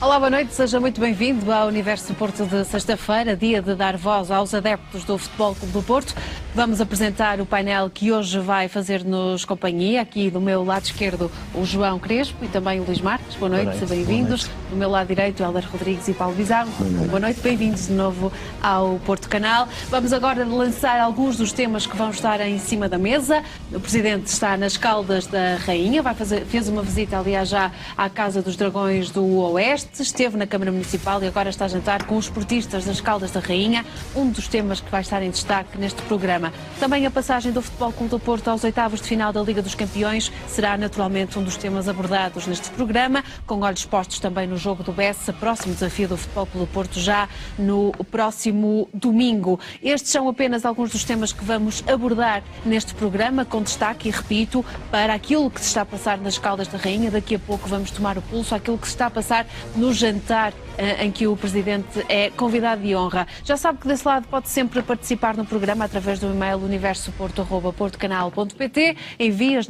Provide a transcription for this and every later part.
Olá, boa noite, seja muito bem-vindo ao Universo do Porto de sexta-feira, dia de dar voz aos adeptos do Futebol Clube do Porto. Vamos apresentar o painel que hoje vai fazer-nos companhia. Aqui do meu lado esquerdo, o João Crespo e também o Luís Marques. Boa noite, bem-vindos. Do meu lado direito, Hélder Rodrigues e Paulo Bizarro. Boa noite, bem-vindos de novo ao Porto Canal. Vamos agora lançar alguns dos temas que vão estar em cima da mesa. O Presidente está nas Caldas da Rainha, fez uma visita, aliás, já à Casa dos Dragões do Oeste. Esteve na Câmara Municipal e agora está a jantar com os esportistas das Caldas da Rainha, um dos temas que vai estar em destaque neste programa. Também a passagem do Futebol Clube do Porto aos oitavos de final da Liga dos Campeões será naturalmente um dos temas abordados neste programa, com olhos postos também no jogo do Bessa, próximo desafio do Futebol Clube do Porto já no próximo domingo. Estes são apenas alguns dos temas que vamos abordar neste programa, com destaque, e repito, para aquilo que se está a passar nas Caldas da Rainha. Daqui a pouco vamos tomar o pulso àquilo que se está a passar no jantar em que o Presidente é convidado de honra. Já sabe que desse lado pode sempre participar no programa através do e-mail universoporto@portocanal.pt. Envie as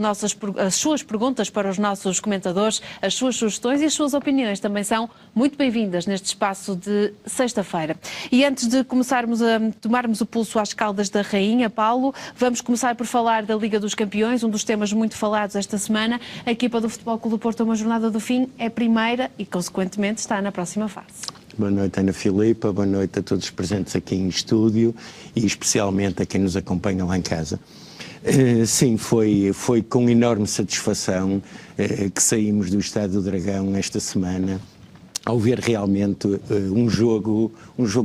suas perguntas para os nossos comentadores, as suas sugestões e as suas opiniões também são muito bem-vindas neste espaço de sexta-feira. E antes de começarmos a tomarmos o pulso às Caldas da Rainha, Paulo, vamos começar por falar da Liga dos Campeões, um dos temas muito falados esta semana. A equipa do Futebol Clube do Porto, uma jornada do fim, é primeira e, consequentemente, está na próxima fase. Boa noite, Ana Filipa, boa noite a todos os presentes aqui em estúdio e especialmente a quem nos acompanha lá em casa. Sim, foi com enorme satisfação que saímos do Estádio do Dragão esta semana ao ver realmente um jogo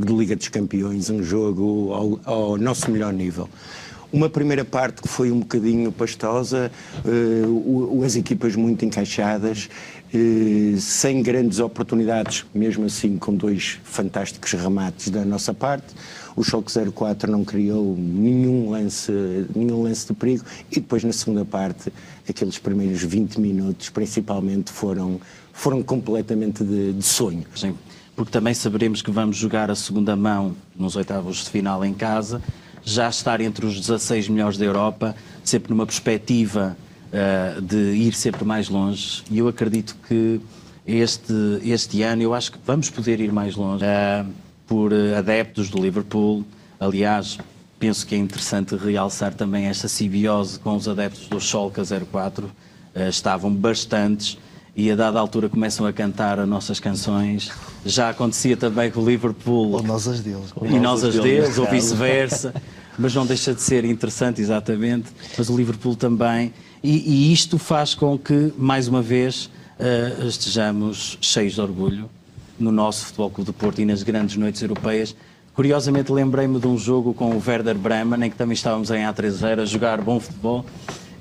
de Liga dos Campeões, um jogo ao nosso melhor nível. Uma primeira parte que foi um bocadinho pastosa, as equipas muito encaixadas, sem grandes oportunidades, mesmo assim com dois fantásticos remates da nossa parte. O Schalke 04 não criou nenhum lance de perigo e depois na segunda parte, aqueles primeiros 20 minutos principalmente foram completamente de sonho. Sim, porque também saberemos que vamos jogar a segunda mão nos oitavos de final em casa, já estar entre os 16 melhores da Europa, sempre numa perspectiva de ir sempre mais longe, e eu acredito que este ano eu acho que vamos poder ir mais longe por adeptos do Liverpool. Aliás, penso que é interessante realçar também esta simbiose com os adeptos do Schalke 04, estavam bastantes e a dada altura começam a cantar as nossas canções. Já acontecia também com o Liverpool ou nós as deles, ou vice-versa, mas não deixa de ser interessante, exatamente, mas o Liverpool também, e isto faz com que, mais uma vez, estejamos cheios de orgulho no nosso Futebol Clube do Porto e nas grandes noites europeias. Curiosamente lembrei-me de um jogo com o Werder Bremen, em que também estávamos em A3-0 a jogar bom futebol,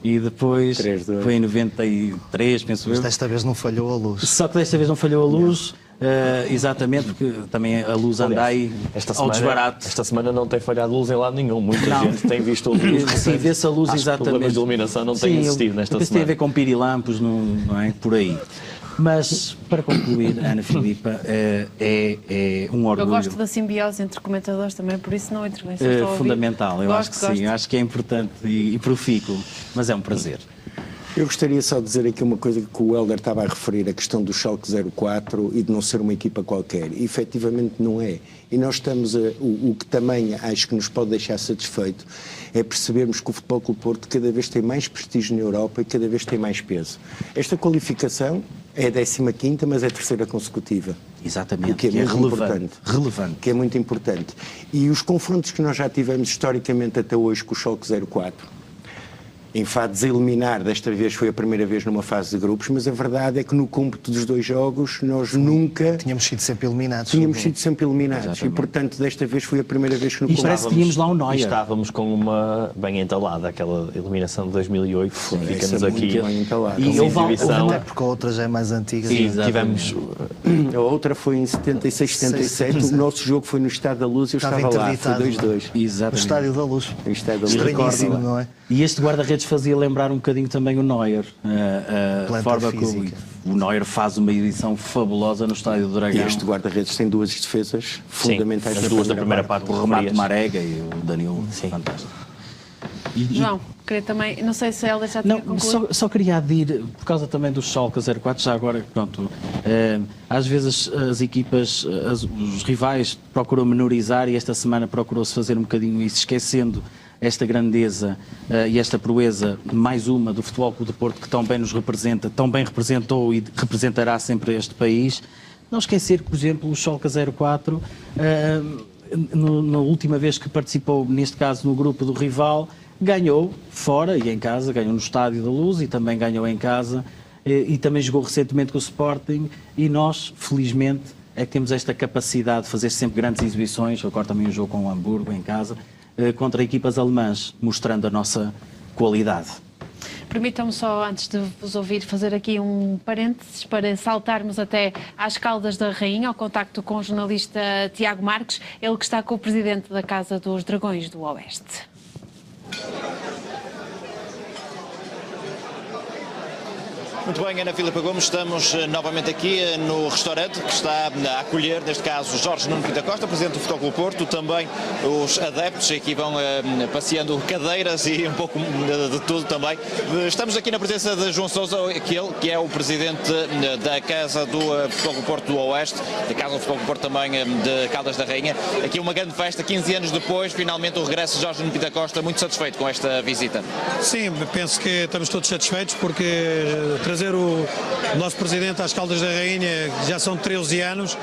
e depois foi em 93, penso eu. Mas desta vez não falhou a luz. Só que desta vez não falhou a luz, exatamente, porque também a luz anda aí ao desbarato. Esta semana não tem falhado luz em lado nenhum, muita gente tem visto a luz. Sim, vê-se a luz, exatamente. Os problemas de iluminação não têm existido nesta semana. Tem a ver com pirilampos, não é? Por aí. Mas, para concluir, Ana Filipa, é um orgulho. Eu gosto da simbiose entre comentadores também, por isso não intervenção. É fundamental, eu acho que sim, eu acho que é importante e profícuo, mas é um prazer. Eu gostaria só de dizer aqui uma coisa que o Hélder estava a referir, a questão do Schalke 04 e de não ser uma equipa qualquer. E, efetivamente não é. E nós estamos o que também acho que nos pode deixar satisfeito é percebermos que o Futebol Clube do Porto cada vez tem mais prestígio na Europa e cada vez tem mais peso. Esta qualificação é a 15ª, mas é a terceira consecutiva. Exatamente, o que é muito importante. Relevante. Que é muito importante. E os confrontos que nós já tivemos historicamente até hoje com o Schalke 04, em fases a eliminar, desta vez foi a primeira vez numa fase de grupos, mas a verdade é que no cômputo dos dois jogos nós nunca... Tínhamos sido sempre eliminados. Exatamente. E portanto desta vez foi a primeira vez que no cômputo... Parece que tínhamos lá o Neuer. E estávamos com uma bem entalada, aquela eliminação de 2008, ficamos aqui bem entalada. E até porque a outra já é mais antiga. Sim, tivemos... A outra foi em 76, 77, o nosso jogo foi no Estádio da Luz e eu estava lá, foi 2-2. Exatamente. O Estádio da Luz. O Estádio da Luz. Estranhíssimo, não é? E este guarda-redes fazia lembrar um bocadinho também o Neuer. A forma como o Neuer faz uma edição fabulosa no Estádio do Dragão. E este guarda-redes tem duas defesas fundamentais. As duas da primeira parte. O remate de Marega e o Danilo. Fantástico. João, queria também, não sei se ela já tinha Não, concluído. só queria adir, por causa também do Schalke 04, já agora, pronto, às vezes as equipas, os rivais procuram menorizar e esta semana procurou-se fazer um bocadinho isso, esquecendo esta grandeza e esta proeza, mais uma, do Futebol Clube do Porto, que tão bem nos representa, tão bem representou e representará sempre este país. Não esquecer que, por exemplo, o Schalke 04, na última vez que participou, neste caso no grupo do rival, ganhou fora e em casa, ganhou no Estádio da Luz e também ganhou em casa e também jogou recentemente com o Sporting e nós, felizmente, é que temos esta capacidade de fazer sempre grandes exibições, agora também um jogo com o Hamburgo em casa, contra equipas alemãs, mostrando a nossa qualidade. Permitam-me só, antes de vos ouvir, fazer aqui um parênteses para saltarmos até às Caldas da Rainha, ao contacto com o jornalista Tiago Marques, ele que está com o presidente da Casa dos Dragões do Oeste. Muito bem, Ana Filipa Gomes, estamos novamente aqui no restaurante que está a acolher, neste caso, Jorge Nuno Pinto da Costa, presidente do Futebol Clube Porto, também os adeptos, aqui vão passeando cadeiras e um pouco de tudo também. Estamos aqui na presença de João Sousa, que é o presidente da Casa do Futebol Clube Porto do Oeste, da Casa do Futebol Clube Porto também de Caldas da Rainha. Aqui uma grande festa, 15 anos depois, finalmente o regresso de Jorge Nuno Pinto da Costa, muito satisfeito com esta visita. Sim, penso que estamos todos satisfeitos porque trazer o nosso presidente às Caldas da Rainha já são 13 anos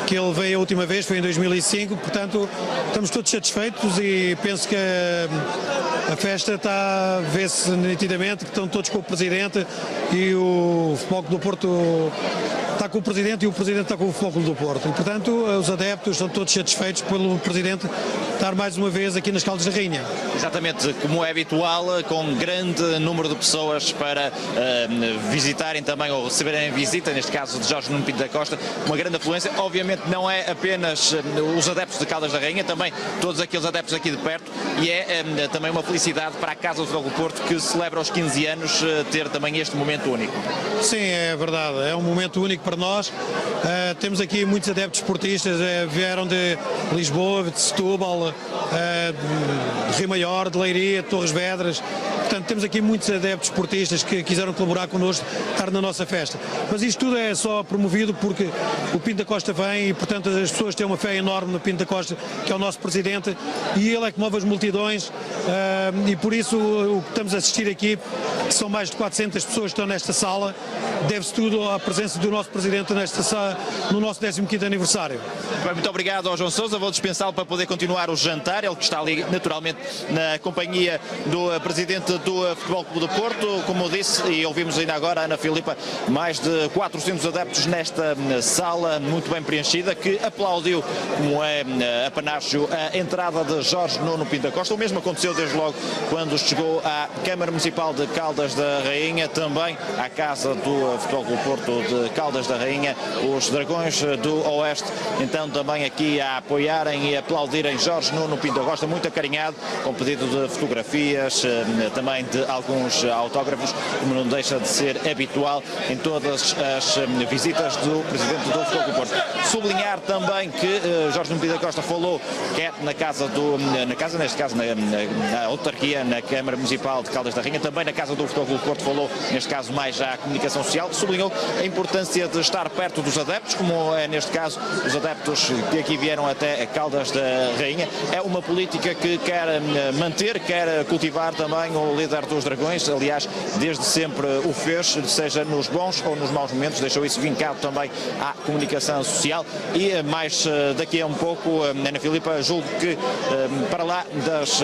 que ele veio a última vez, foi em 2005, portanto estamos todos satisfeitos e penso que a festa vê-se nitidamente que estão todos com o presidente e o Futebol Clube do Porto está com o presidente e o presidente está com o Futebol Clube do Porto e portanto os adeptos estão todos satisfeitos pelo presidente estar mais uma vez aqui nas Caldas da Rainha. Exatamente, como é habitual, com grande número de pessoas para visitarem também ou receberem visita, neste caso de Jorge Nuno Pinto da Costa, uma grande afluência. Obviamente não é apenas os adeptos de Caldas da Rainha, também todos aqueles adeptos aqui de perto e é também uma felicidade para a Casa do Futebol Clube do Porto que celebra os 15 anos ter também este momento único. Sim, é verdade, é um momento único para nós. Temos aqui muitos adeptos esportistas, vieram de Lisboa, de Setúbal, de Rio Maior, de Leiria, de Torres Vedras. Portanto, temos aqui muitos adeptos esportistas que quiseram colaborar connosco, estar na nossa festa. Mas isto tudo é só promovido porque o Pinto da Costa vem e, portanto, as pessoas têm uma fé enorme no Pinto da Costa, que é o nosso presidente, e ele é que move as multidões e por isso o que estamos a assistir aqui, que são mais de 400 pessoas que estão nesta sala, deve-se tudo à presença do nosso presidente nesta sala, no nosso 15º aniversário. Muito obrigado ao João Sousa, vou dispensá-lo para poder continuar o jantar, ele que está ali naturalmente na companhia do presidente do Futebol Clube do Porto, como eu disse, e ouvimos ainda agora a Ana Filipa, mais de 400 adeptos nesta sala muito bem preenchida, que aplaudiu, como é apanágio, a entrada de Jorge Nuno Pinto da Costa. O mesmo aconteceu desde logo quando chegou à Câmara Municipal de Caldas da Rainha, também à Casa do Futebol Clube do Porto de Caldas da Rainha, os Dragões do Oeste, então também aqui a apoiarem e aplaudirem Jorge Nuno Pinto da Costa, muito acarinhado, com pedido de fotografias, também de alguns autógrafos, como não deixa de ser habitual em todas as visitas do presidente do Futebol Clube do Porto. Sublinhar também que Jorge Nuno Pinto da Costa falou quer neste caso na autarquia, na Câmara Municipal de Caldas da Rainha, também na Casa do Futebol Clube do Porto falou, neste caso mais à comunicação social, sublinhou a importância de estar perto dos adeptos, como é neste caso os adeptos que aqui vieram até Caldas da Rainha. É uma política que quer manter, quer cultivar também o líder dos Dragões, aliás, desde sempre o fez, seja nos bons ou nos maus momentos, deixou isso vincado também à comunicação social e mais daqui a um pouco, Ana Filipa, julgo que para lá das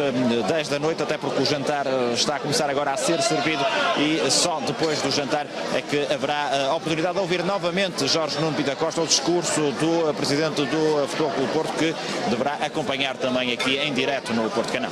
10 da noite, até porque o jantar está a começar agora a ser servido e só depois do jantar é que haverá a oportunidade de ouvir novamente Jorge Nuno Pinto da Costa, o discurso do presidente do Futebol Clube do Porto, que deverá acompanhar também aqui em direto no Porto Canal.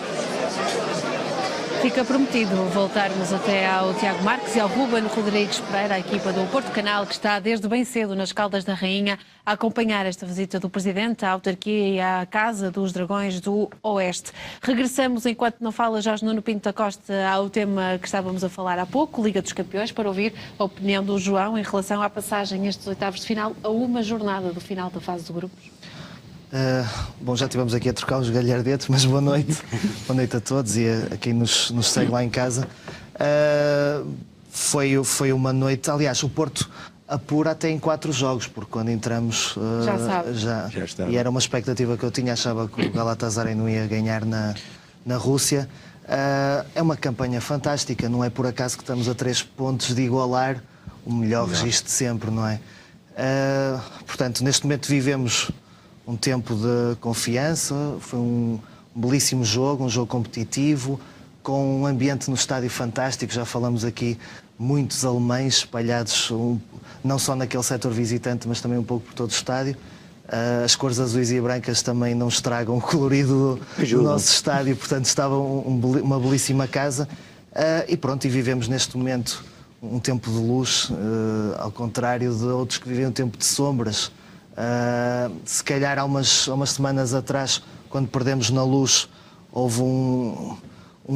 Fica prometido voltarmos até ao Tiago Marques e ao Ruben Rodrigues Pereira, a equipa do Porto Canal, que está desde bem cedo nas Caldas da Rainha a acompanhar esta visita do Presidente à autarquia e à Casa dos Dragões do Oeste. Regressamos, enquanto não fala Jorge Nuno Pinto da Costa, ao tema que estávamos a falar há pouco, Liga dos Campeões, para ouvir a opinião do João em relação à passagem estes oitavos de final a uma jornada do final da fase de grupos. Bom, já estivemos aqui a trocar os galhardetes, mas boa noite. Boa noite a todos e a quem nos segue lá em casa. Foi uma noite, aliás, o Porto apura até em 4 jogos, porque quando entramos Já está. e era uma expectativa que eu tinha, achava que o Galatasaray não ia ganhar na Rússia. É uma campanha fantástica, não é por acaso que estamos a 3 pontos de igualar o melhor registro de sempre, não é? Portanto, neste momento vivemos um tempo de confiança, foi um belíssimo jogo, um jogo competitivo, com um ambiente no estádio fantástico. Já falamos aqui muitos alemães espalhados, não só naquele setor visitante, mas também um pouco por todo o estádio. As cores azuis e brancas também não estragam o colorido do nosso estádio, portanto estava uma belíssima casa. E pronto, e vivemos neste momento um tempo de luz, ao contrário de outros que vivem um tempo de sombras. Se calhar há umas semanas atrás, quando perdemos na luz, houve um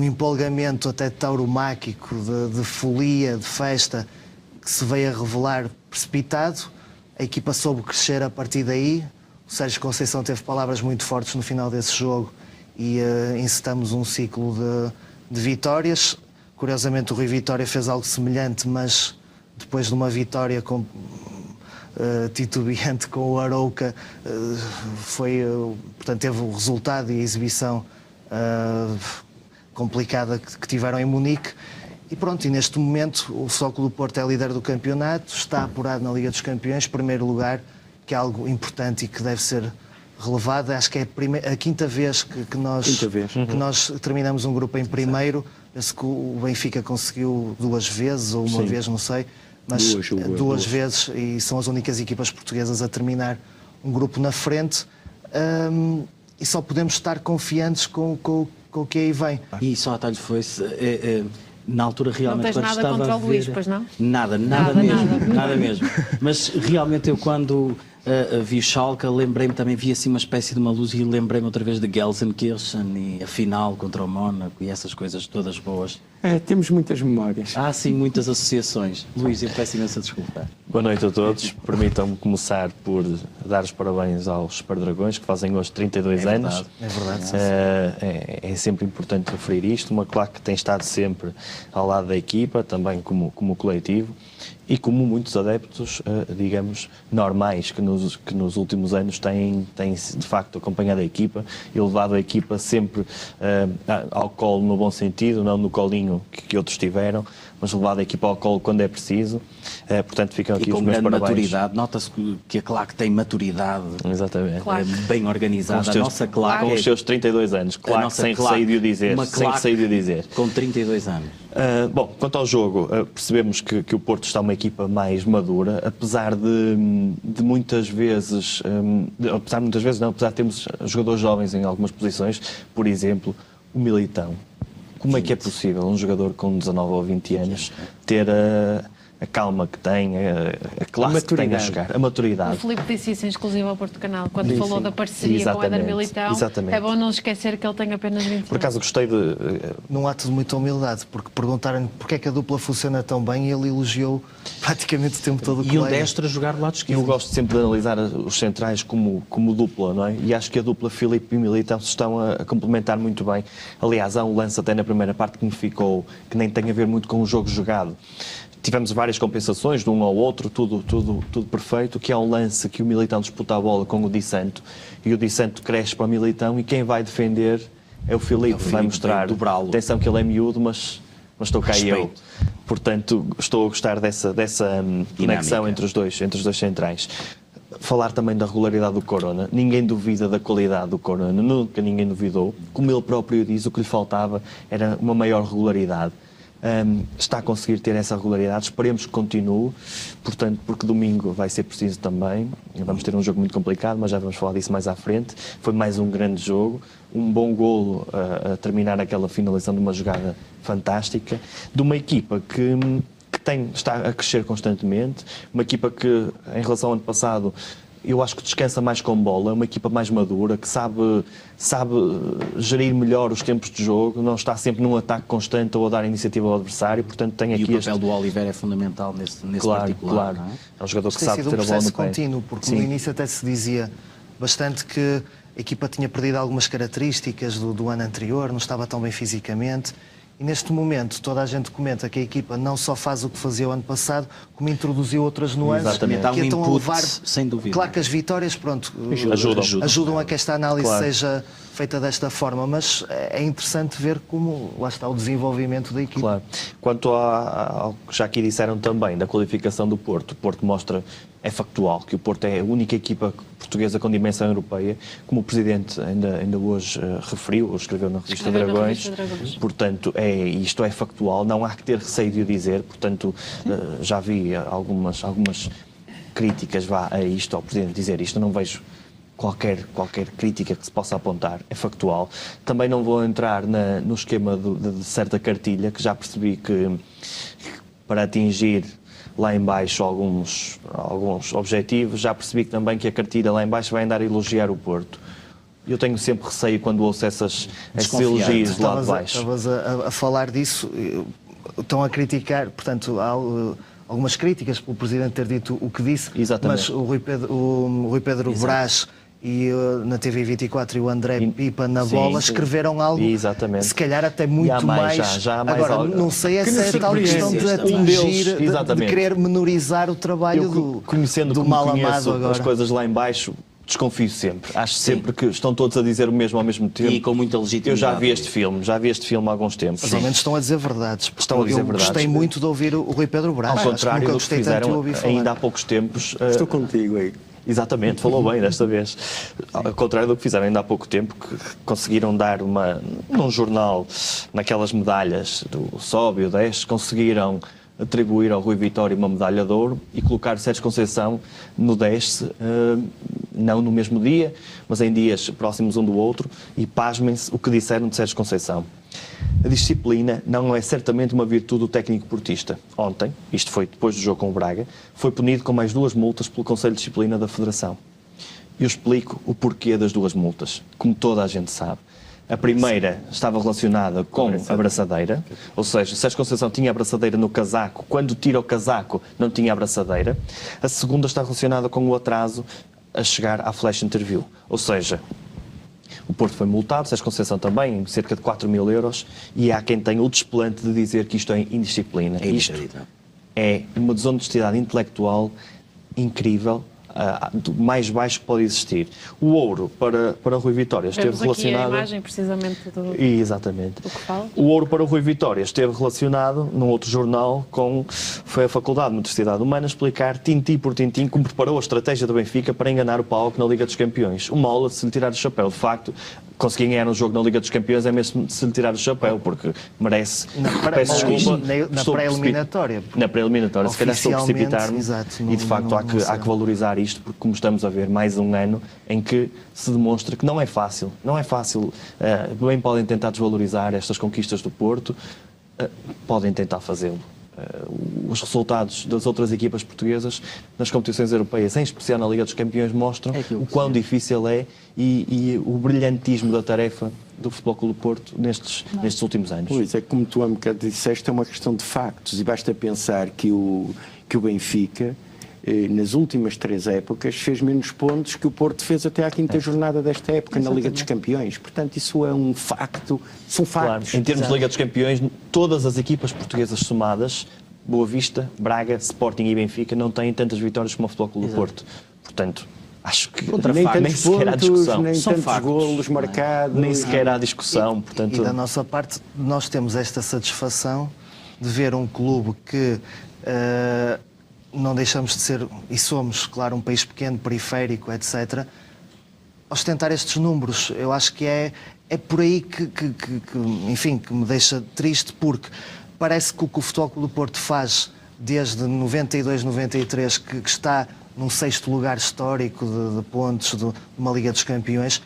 empolgamento até tauromáquico, de folia, de festa, que se veio a revelar precipitado. A equipa soube crescer a partir daí. O Sérgio Conceição teve palavras muito fortes no final desse jogo e encetamos um ciclo de vitórias. Curiosamente, o Rui Vitória fez algo semelhante, mas depois de uma vitória titubeante com o Arouca, portanto, teve o resultado e a exibição complicada que tiveram em Munique. E pronto, e neste momento o Futebol Clube do Porto é líder do campeonato, está apurado na Liga dos Campeões, primeiro lugar, que é algo importante e que deve ser relevado. Acho que é a quinta vez que nós terminamos um grupo em primeiro. Penso que o Benfica conseguiu 2 vezes, ou uma vez, não sei, mas duas vezes, e são as únicas equipas portuguesas a terminar um grupo na frente. E só podemos estar confiantes com o que aí vem. E só a talho foi-se... na altura realmente não tens quando nada estava contra a o ver... Luís, pois não? Nada mesmo. Mas realmente eu quando vi o Schalke, lembrei-me também, vi assim uma espécie de uma luz e lembrei-me outra vez de Gelsenkirchen e a final contra o Mónaco e essas coisas todas boas. Temos muitas memórias. Há sim muitas associações. Luís, eu peço imensa desculpa. Boa noite a todos. Permitam-me começar por dar os parabéns aos Super Dragões, que fazem hoje 32 anos. É verdade. É sempre importante referir isto. Uma claque que tem estado sempre ao lado da equipa, também como coletivo, e como muitos adeptos, digamos, normais, que nos últimos anos têm de facto acompanhado a equipa e levado a equipa sempre ao colo no bom sentido, não no colinho que outros tiveram, mas levado a equipa ao colo quando é preciso. Portanto, ficam aqui os meus parabéns. Com grande maturidade, nota-se que a claque tem maturidade. Exatamente. É bem organizada. A nossa claque... Com os seus 32 anos, claque sem receio de o dizer. Sem receio de o dizer. Com 32 anos. Bom, quanto ao jogo, percebemos que o Porto está uma equipa mais madura, apesar de muitas vezes, apesar de termos jogadores jovens em algumas posições, por exemplo, o Militão. Como é que é possível um jogador com 19 ou 20 anos ter a calma que tem, a classe que tem a jogar, a maturidade? O Filipe disse isso em exclusivo ao Porto Canal, quando falou da parceria com o Éder Militão. Exatamente. É bom não esquecer que ele tem apenas 20 anos. Por acaso gostei de... Num ato de muita humildade, porque perguntaram-lhe porque é que a dupla funciona tão bem e ele elogiou praticamente o tempo todo o E o colega. Destra jogar do lado esquerdo. Eu gosto sempre de analisar os centrais como dupla, não é? E acho que a dupla Filipe e Militão se estão a complementar muito bem. Aliás, há um lance até na primeira parte que me ficou, que nem tem a ver muito com o jogo jogado. Tivemos várias compensações de um ao outro, tudo perfeito, que é um lance que o Militão disputa a bola com o Di Santo e o Di Santo cresce para o Militão e quem vai defender é o Filipe, vai mostrar. Dobrá-lo. Atenção que ele é miúdo, mas estou cá eu. Portanto, estou a gostar dessa conexão entre os dois centrais. Falar também da regularidade do Corona. Ninguém duvida da qualidade do Corona, nunca ninguém duvidou. Como ele próprio diz, o que lhe faltava era uma maior regularidade. Está a conseguir ter essa regularidade, esperemos que continue, portanto, porque domingo vai ser preciso também, vamos ter um jogo muito complicado, mas já vamos falar disso mais à frente. Foi mais um grande jogo, um bom golo a terminar aquela finalização de uma jogada fantástica, de uma equipa que está a crescer constantemente, uma equipa que, em relação ao ano passado, eu acho que descansa mais com bola, é uma equipa mais madura, que sabe gerir melhor os tempos de jogo, não está sempre num ataque constante ou a dar iniciativa ao adversário, portanto tem aqui... E o papel do Oliver é fundamental nesse claro, particular. Claro, não é? é um jogador que Tem sabe sido ter a bola no pé. contínuo, porque Sim. no início até se dizia bastante que a equipa tinha perdido algumas características do ano anterior, não estava tão bem fisicamente. E neste momento toda a gente comenta que a equipa não só faz o que fazia o ano passado, como introduziu outras nuances. Exatamente. Há um que estão input, a levar, sem dúvida. Claro que as vitórias, pronto, Ajudam a que esta análise Claro. seja feita desta forma, mas é interessante ver como lá está o desenvolvimento da equipa. Claro. Quanto ao que já aqui disseram também, da qualificação do Porto, o Porto mostra, é factual, que o Porto é a única equipa portuguesa com dimensão europeia, como o Presidente ainda hoje referiu, ou escreveu na revista Dragões. Portanto, isto é factual, não há que ter receio de o dizer, portanto, já vi algumas críticas a isto, ao Presidente dizer isto, não vejo qualquer crítica que se possa apontar, é factual. Também não vou entrar no esquema de certa cartilha, que já percebi que para atingir lá em baixo alguns objetivos, já percebi que também que a cartilha lá em baixo vai andar a elogiar o Porto. Eu tenho sempre receio quando ouço esses elogios lá de baixo. Estavas a falar disso, estão a criticar, portanto, há algumas críticas pelo Presidente ter dito o que disse. Exatamente. Mas o Rui Pedro Brás e na TV24 e o André Pipa na bola escreveram algo, exatamente, se calhar até muito mais. Agora, algo. Não sei se é tal questão de atingir, de querer menorizar o trabalho do mal amado agora. As coisas lá em baixo, desconfio sempre. Acho sempre que estão todos a dizer o mesmo ao mesmo tempo. E com muita legitimidade. Eu já vi este filme há alguns tempos. Mas ao menos estão a dizer verdades. Estão a dizer verdades. Gostei muito de ouvir o Rui Pedro Brás. Ao contrário do que fizeram ainda há poucos tempos. Estou contigo aí. Exatamente, falou bem desta vez. Ao contrário do que fizeram ainda há pouco tempo, que conseguiram dar num jornal, naquelas medalhas do SOB e o 10, conseguiram atribuir ao Rui Vitória uma medalha de ouro e colocar Sérgio Conceição no 10, não no mesmo dia, mas em dias próximos um do outro, e pasmem-se o que disseram de Sérgio Conceição. A disciplina não é certamente uma virtude do técnico portista. Ontem, isto foi depois do jogo com o Braga, foi punido com mais 2 multas pelo Conselho de Disciplina da Federação. Eu explico o porquê das 2 multas, como toda a gente sabe. A primeira estava relacionada com a braçadeira, ou seja, Sérgio Conceição tinha a braçadeira no casaco, quando tira o casaco não tinha a braçadeira. A segunda está relacionada com o atraso a chegar à flash interview, ou seja, o Porto foi multado, Sérgio Conceição também, em cerca de 4.000 euros, e há quem tenha o desplante de dizer que isto é indisciplina. Isto é uma desonestidade intelectual incrível, do mais baixo que pode existir. O ouro para Rui Vitória esteve relacionado... Aqui a imagem, precisamente, Exatamente. do que fala. O ouro para o Rui Vitória esteve relacionado, num outro jornal, foi a Faculdade de Motricidade Humana explicar, tintim por tintim, como preparou a estratégia do Benfica para enganar o Paulo na Liga dos Campeões. Uma aula de se lhe tirar o chapéu. De facto, conseguir ganhar um jogo na Liga dos Campeões é mesmo de se lhe tirar o chapéu, porque merece... Peço desculpa. Na pré-eliminatória. Na pré-eliminatória. Se calhar estou a precipitar-me. Exato, e de facto há que valorizar isto, porque como estamos a ver, mais um ano em que se demonstra que não é fácil. Não é fácil. Bem podem tentar desvalorizar estas conquistas do Porto, podem tentar fazê-lo. Os resultados das outras equipas portuguesas nas competições europeias, em especial na Liga dos Campeões, mostram o quão difícil é e o brilhantismo da tarefa do Futebol Clube do Porto nestes últimos anos. Luís, é como tu há um bocado disseste, é uma questão de factos, e basta pensar que o Benfica, nas últimas 3 épocas, fez menos pontos que o Porto fez até à 5ª jornada desta época na Liga dos Campeões. Portanto, isso é um facto, são factos. Claro. Em termos de Liga dos Campeões, todas as equipas portuguesas somadas, Boa Vista, Braga, Sporting e Benfica, não têm tantas vitórias como o Futebol Clube do Porto. Portanto, acho que nem sequer há discussão. Nem São tantos golos marcados. Nem sequer há discussão. Portanto... E da nossa parte, nós temos esta satisfação de ver um clube que... não deixamos de ser, e somos, claro, um país pequeno, periférico, etc., ostentar estes números. Eu acho que é por aí que me deixa triste, porque parece que o que o Futebol Clube do Porto faz desde 92, 93, que está num 6º lugar histórico de pontos de uma Liga dos Campeões,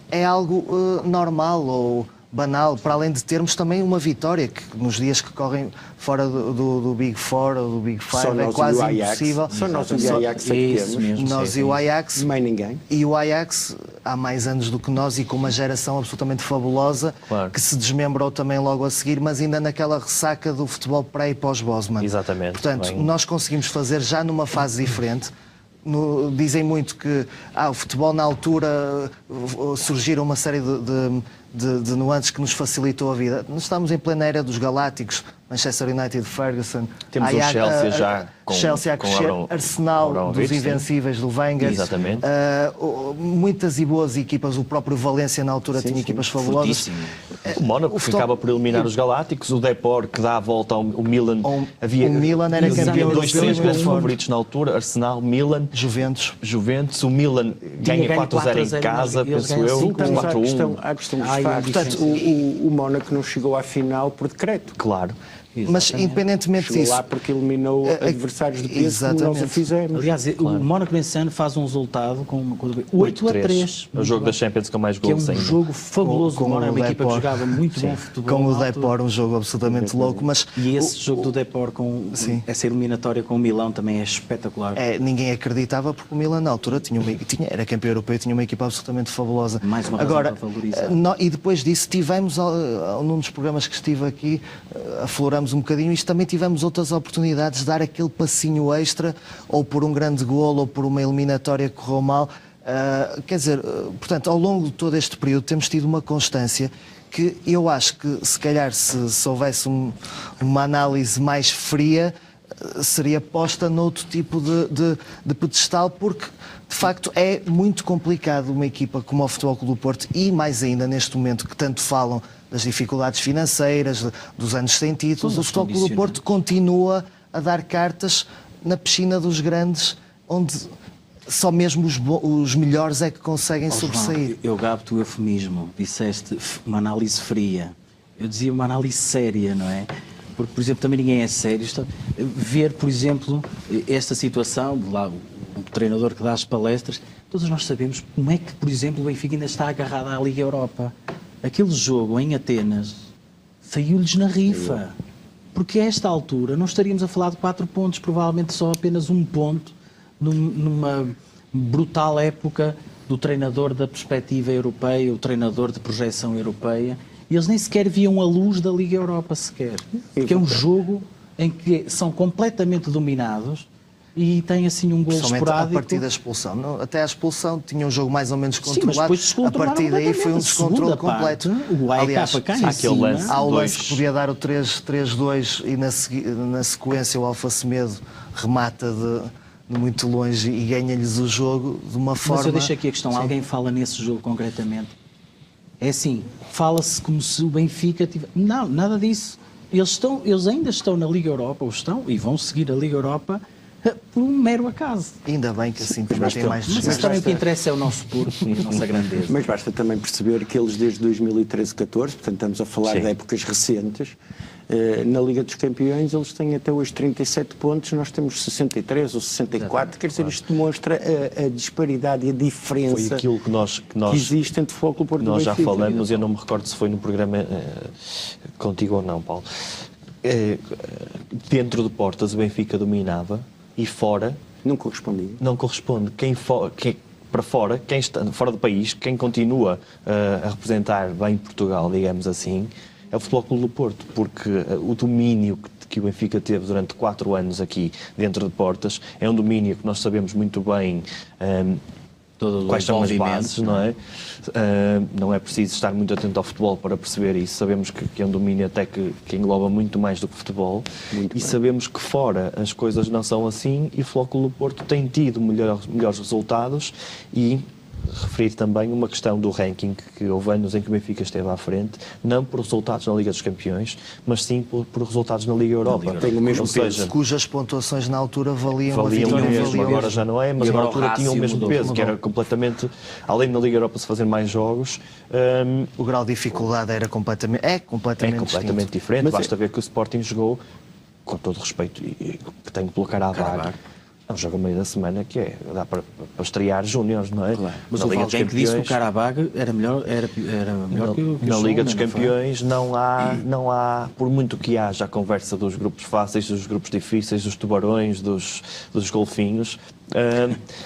é algo normal ou banal, para além de termos também uma vitória, que nos dias que correm fora do Big Four ou do Big Five é quase impossível. Só nós e o Ajax é que temos. Nós e o Ajax. Mais ninguém. E o Ajax há mais anos do que nós e com uma geração absolutamente fabulosa, que se desmembrou também logo a seguir, mas ainda naquela ressaca do futebol pré e pós-Bosman. Exatamente. Portanto, nós conseguimos fazer já numa fase diferente. dizem muito que o futebol na altura surgiram uma série de nuances que nos facilitou a vida. Nós estamos em plena era dos galácticos, Manchester United, Ferguson, temos o Chelsea já com Chelsea a crescer, Arsenal dos Invencíveis do Wenger. Exatamente. Muitas e boas equipas, o próprio Valência na altura tinha equipas fabulosas. O Mónaco ficava por eliminar os Galácticos, o Depor que dá a volta ao Milan. O Milan era campeão dois, europeu, três grandes forte. favoritos na altura, Arsenal, Milan, Juventus. O Milan ganha 4-0 em casa, penso eu, 4-1. Há questão dos factos. Portanto, o Mónaco não chegou à final por decreto. Claro. Mas independentemente Chegou disso, lá porque eliminou adversários de peso, como nós o fizemos. Aliás, o Mónaco nesse ano faz um resultado com 8-3. É o jogo da Champions com mais gols ainda. Que é um jogo fabuloso. Com o Mónaco é uma equipa que Depor. jogava muito bom futebol. Com o Depor, um jogo absolutamente louco. Mas E esse jogo do Depor, com essa eliminatória com o Milão, também é espetacular. ninguém acreditava porque o Milan na altura era campeão europeu e tinha uma equipa absolutamente fabulosa. Mais uma razão para valorizar. E depois disso tivemos, num dos programas que estive aqui, afloramos um bocadinho isto, também tivemos outras oportunidades de dar aquele passinho extra, ou por um grande golo, ou por uma eliminatória que correu mal. Quer dizer, portanto, ao longo de todo este período temos tido uma constância que eu acho que, se calhar, se houvesse uma análise mais fria, seria posta noutro tipo de pedestal, porque, de facto, é muito complicado uma equipa como o Futebol Clube do Porto, e mais ainda neste momento que tanto falam das dificuldades financeiras, dos anos sem títulos, o Futebol Clube do Porto continua a dar cartas na piscina dos grandes, onde só mesmo os melhores é que conseguem sobressair. Eu gabo-te o eufemismo, disseste uma análise fria. Eu dizia uma análise séria, não é? Porque, por exemplo, também ninguém é sério. Ver, por exemplo, esta situação, lá o treinador que dá as palestras, todos nós sabemos como é que, por exemplo, o Benfica ainda está agarrado à Liga Europa. Aquele jogo em Atenas saiu-lhes na rifa. Porque a esta altura não estaríamos a falar de 4 pontos, provavelmente só apenas 1 ponto, numa brutal época do treinador da perspectiva europeia, o treinador de projeção europeia. E eles nem sequer viam a luz da Liga Europa sequer. Porque é um jogo em que são completamente dominados e tem assim um gol esporádico. A partir da expulsão. Não, até a expulsão tinha um jogo mais ou menos controlado. Sim, mas depois a partir daí foi um descontrole completo. O AEK Aliás, cá em cima. há o lance que podia dar o 3-2 e na sequência o Alfa Semedo remata de muito longe e ganha-lhes o jogo de uma forma... Mas eu deixo aqui a questão. Alguém fala nesse jogo concretamente? É assim, fala-se como se o Benfica tivesse... Não, nada disso. Eles ainda estão na Liga Europa, ou estão, e vão seguir a Liga Europa por um mero acaso. Ainda bem que assim também tem mais Mas também o que interessa é o nosso Porto e a nossa grandeza. Mas basta também perceber que eles desde 2013-14, portanto estamos a falar de épocas recentes, na Liga dos Campeões eles têm até hoje 37 pontos, nós temos 63 ou 64, quer dizer, isto demonstra a disparidade e a diferença foi aquilo que nós que existe entre o Futebol Clube do Porto e o Benfica. Nós já falamos, eu não me recordo se foi no programa contigo ou não, Paulo. Dentro de portas o Benfica dominava e fora não correspondia. Não corresponde. Para fora, quem está fora do país, quem continua a representar bem Portugal, digamos assim, é o Futebol Clube do Porto, porque o domínio que o Benfica teve durante 4 anos aqui dentro de portas é um domínio que nós sabemos muito bem quais são as bases, não é? Não é preciso estar muito atento ao futebol para perceber isso. Sabemos que é um domínio até que engloba muito mais do que futebol. Sabemos que fora as coisas não são assim e o Futebol Clube do Porto tem tido melhores resultados e referir também uma questão do ranking, que houve anos em que o Benfica esteve à frente, não por resultados na Liga dos Campeões, mas sim por resultados na Liga Europa. Tem o mesmo peso. Cujas pontuações na altura valiam mesmo, agora já não é, mas na altura tinham o mesmo peso, mudou. que era completamente, além da Liga Europa se fazer mais jogos, o grau de dificuldade era completamente diferente. Mas basta ver que o Sporting jogou, com todo respeito, e que tenho que colocar à vaga. É um jogo a meio da semana que dá para estrear júniores, não é? Claro. Mas houve alguém que disse que o Karabag era melhor que o Na Liga dos Campeões não há, por muito que haja a conversa dos grupos fáceis, dos grupos difíceis, dos tubarões, dos golfinhos,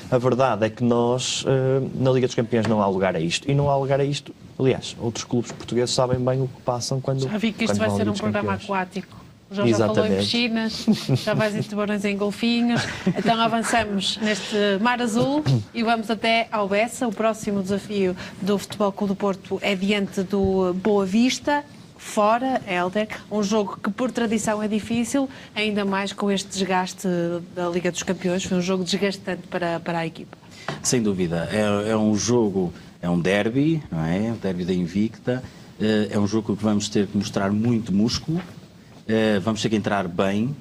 a verdade é que nós, na Liga dos Campeões, não há lugar a isto. E não há lugar a isto, aliás, outros clubes portugueses sabem bem o que passam quando Já vi que isto vai ser um programa aquático. O João já falou em Exatamente. piscinas, já vais em tubarões em golfinhos. Então avançamos neste Mar Azul e vamos até ao Bessa. O próximo desafio do Futebol Clube do Porto é diante do Boa Vista, fora, Hélder, um jogo que por tradição é difícil, ainda mais com este desgaste da Liga dos Campeões. Foi um jogo desgastante para a equipa. Sem dúvida, é um jogo, é um derby, não é? Um derby da Invicta, é um jogo que vamos ter que mostrar muito músculo, vamos ter que entrar bem.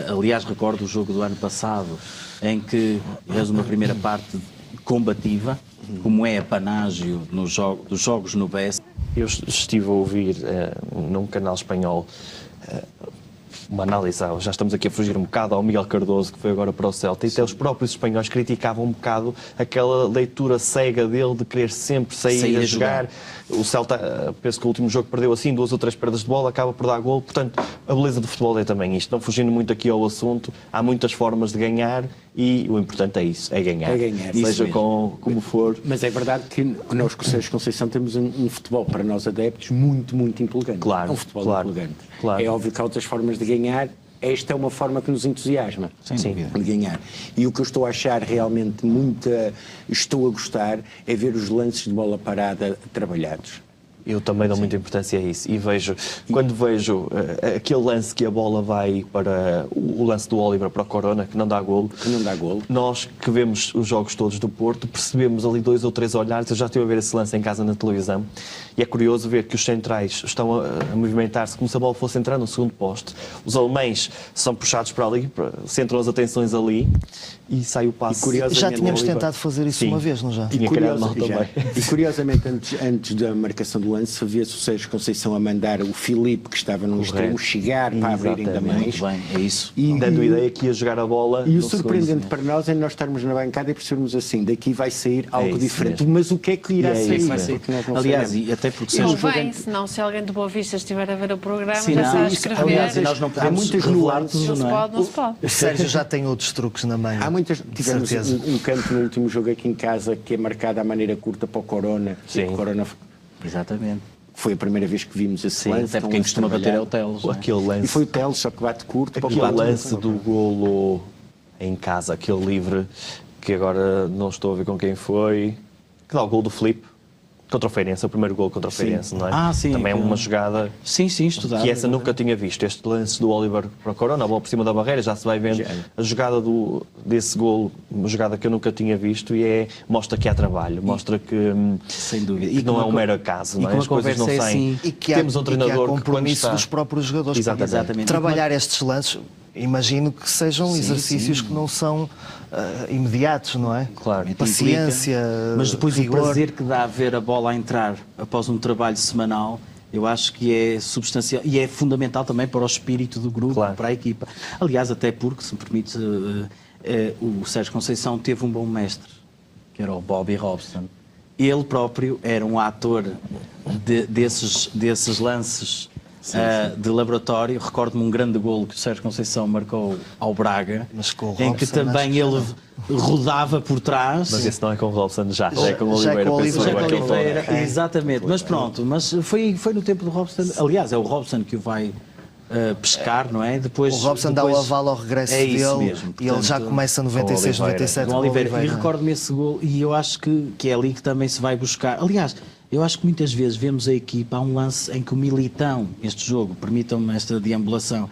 Aliás, recordo o jogo do ano passado, em que fez uma primeira parte combativa, como é a panágio dos jogos no BES. Eu estive a ouvir num canal espanhol uma análise, já estamos aqui a fugir um bocado ao Miguel Cardoso, que foi agora para o Celta, e até os próprios espanhóis criticavam um bocado aquela leitura cega dele de querer sempre sair a jogar. O Celta, penso que o último jogo perdeu assim 2 ou 3 perdas de bola, acaba por dar gol. Portanto, a beleza do futebol é também isto. Não fugindo muito aqui ao assunto, há muitas formas de ganhar e o importante é isso, é ganhar. É ganhar, seja como for. Mas é verdade que nós, com o Sérgio Conceição, temos um futebol, para nós adeptos, muito, muito empolgante. Claro, é um futebol claro, empolgante. claro. É óbvio que há outras formas de ganhar. Esta é uma forma que nos entusiasma. Sem dúvida. De ganhar. E o que eu estou a achar realmente estou a gostar, é ver os lances de bola parada trabalhados. Eu também dou muita importância a isso. E quando vejo aquele lance que a bola vai para o lance do Oliver para o Corona, que não dá golo. Nós que vemos os jogos todos do Porto, percebemos ali 2 ou 3 olhares. Eu já estive a ver esse lance em casa na televisão. E é curioso ver que os centrais estão a movimentar-se como se a bola fosse entrar no segundo poste. Os alemães são puxados para ali, centram as atenções ali e sai o passe. Já tínhamos tentado fazer isso uma vez, não já? E curiosamente, antes da marcação do lance, via-se o Sérgio Conceição a mandar o Filipe, que estava no extremo, chegar para abrir ainda mais. Muito bem, é isso. Dando a ideia que ia jogar a bola. E o surpreendente para nós é nós estarmos na bancada e percebermos assim, daqui vai sair algo diferente. Mesmo. Mas o que é que irá sair? Aliás, e até porque Não vem, senão se alguém de Boa Vista estiver a ver o programa, sim, já não, está a isso, escrever. aliás, nós não podemos muitas revelar nuances, tudo, não é? Não se pode. O Sérgio já tem outros truques na manga. Tivemos um canto no último jogo aqui em casa que é marcado à maneira curta para o Corona. Sim. O Corona Exatamente. foi a primeira vez que vimos esse lance. Até porque quem costuma bater é o Teles. Aquele lance. E foi o Teles, só que bate curto. Aquele lance do golo em casa, aquele livre, que agora não estou a ver com quem foi, que dá o golo do Filipe. Contra o Feirense, o primeiro gol contra o Feirense, não é? Sim. Também é uma jogada Sim, estudado. que essa nunca tinha visto. Este lance do Oliver para o Corona, a bola por cima da barreira, já se vai vendo a jogada desse gol, uma jogada que eu nunca tinha visto e mostra que há trabalho, mostra que, sem dúvida. E que não é um mero acaso, não é? As coisas não saem. E que há, temos um treinador que há compromisso está... dos próprios jogadores. Exatamente. Trabalhar estes lances, imagino que sejam exercícios que não são imediatos, não é? Claro. Paciência, mas depois rigor. o prazer que dá a ver a bola a entrar após um trabalho semanal, eu acho que é substancial e é fundamental também para o espírito do grupo, para a equipa. Aliás, até porque, se me permite, o Sérgio Conceição teve um bom mestre, que era o Bobby Robson. Ele próprio era um ator desses lances de laboratório. Recordo-me um grande golo que o Sérgio Conceição marcou ao Braga, em que também ele rodava por trás. Mas esse não é com o Robson, já é com o Oliveira. Exatamente, mas pronto, mas foi no tempo do Robson. Aliás, é o Robson que o vai pescar, não é? Depois, o Robson dá o aval ao regresso dele mesmo, e ele já começa 96, 97 com Oliveira. E recordo-me esse gol e eu acho que é ali que também se vai buscar. Aliás, eu acho que muitas vezes vemos a equipa, há um lance em que o Militão, este jogo, permitam-me esta deambulação,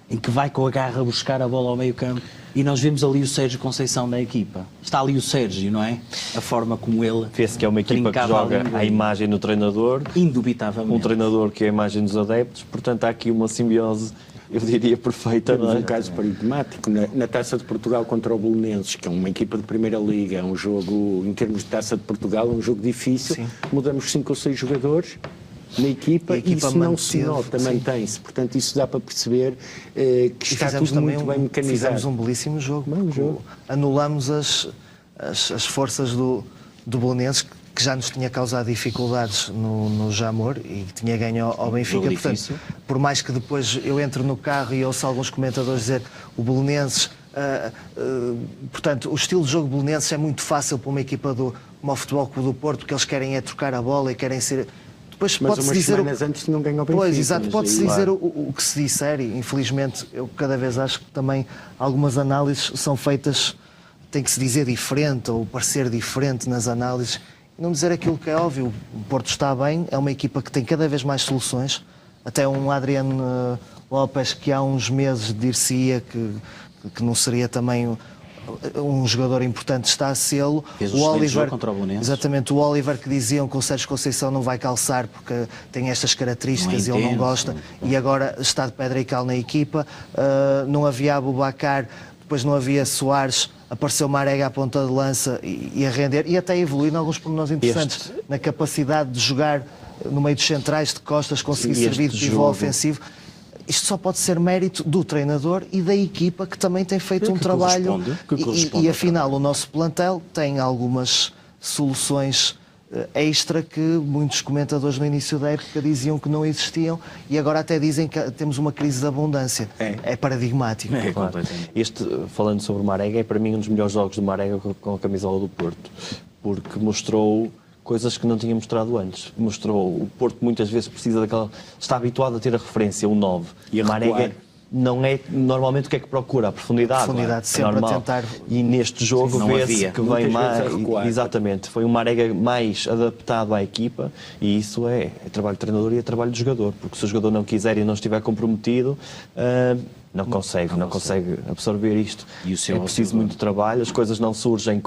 em que vai com a garra buscar a bola ao meio campo e nós vemos ali o Sérgio Conceição na equipa. Está ali o Sérgio, não é? A forma como ele... Vê-se que é uma equipa que joga à imagem do treinador. Indubitavelmente. Um treinador que é a imagem dos adeptos. Portanto, há aqui uma simbiose, eu diria, perfeita. Temos um caso paradigmático na Taça de Portugal contra o Belenenses, que é uma equipa de Primeira Liga, é um jogo, em termos de Taça de Portugal, é um jogo difícil. Sim. Mudamos 5 ou 6 jogadores na equipa e isso não se nota, mantém-se. Portanto, isso dá para perceber que está tudo muito bem mecanizado. Fizemos um belíssimo jogo. Anulamos as forças do Belenenses, que já nos tinha causado dificuldades no Jamor e que tinha ganho ao Benfica. Portanto, por mais que depois eu entre no carro e ouço alguns comentadores dizer o Belenenses... portanto, o estilo de jogo belenenses é muito fácil para uma equipa como o Futebol Clube do Porto, porque eles querem é trocar a bola e querem ser... depois Mas pode-se umas dizer semanas antes tinham ganho ao Benfica. Pois, exato, mas pode-se aí- dizer o que se disser e, infelizmente, eu cada vez acho que também algumas análises são feitas, tem que se dizer diferente ou parecer diferente nas análises e não dizer aquilo que é óbvio. O Porto está bem, é uma equipa que tem cada vez mais soluções, até um Adriano Lopes que há uns meses dir-se-ia que não seria também um jogador importante, está a sê-lo. Fez um excelente jogo contra o Belenenses. Exatamente, o Oliver que diziam que o Sérgio Conceição não vai calçar porque tem estas características e Não é ele não intenso. gosta, e agora está de pedra e cal na equipa. Não havia Aboubakar, depois não havia Soares, apareceu Marega à ponta de lança e a render, e até evoluir em alguns pormenores interessantes, na capacidade de jogar no meio dos centrais, de costas, conseguir servir de pivô ofensivo. Isto só pode ser mérito do treinador e da equipa que também tem feito um trabalho. E afinal, o nosso plantel tem algumas soluções extra que muitos comentadores no início da época diziam que não existiam e agora até dizem que temos uma crise de abundância. É paradigmático. Claro. Falando sobre o Marega, é para mim um dos melhores jogos do Marega com a camisola do Porto, porque mostrou coisas que não tinha mostrado antes. Mostrou o Porto muitas vezes precisa daquela... Está habituado a ter a referência, o 9. E a Marega recuar. não é normalmente o que é que procura, a profundidade. A profundidade, sempre normal. a tentar... E neste jogo Não vê-se havia. que Muitas vem vezes a mais... recuar. Exatamente. Foi um Marega mais adaptado à equipa e isso é trabalho de treinador e é trabalho de jogador, porque se o jogador não quiser e não estiver comprometido... não consegue absorver isto. E o seu é preciso auxiliar. muito trabalho, as coisas não surgem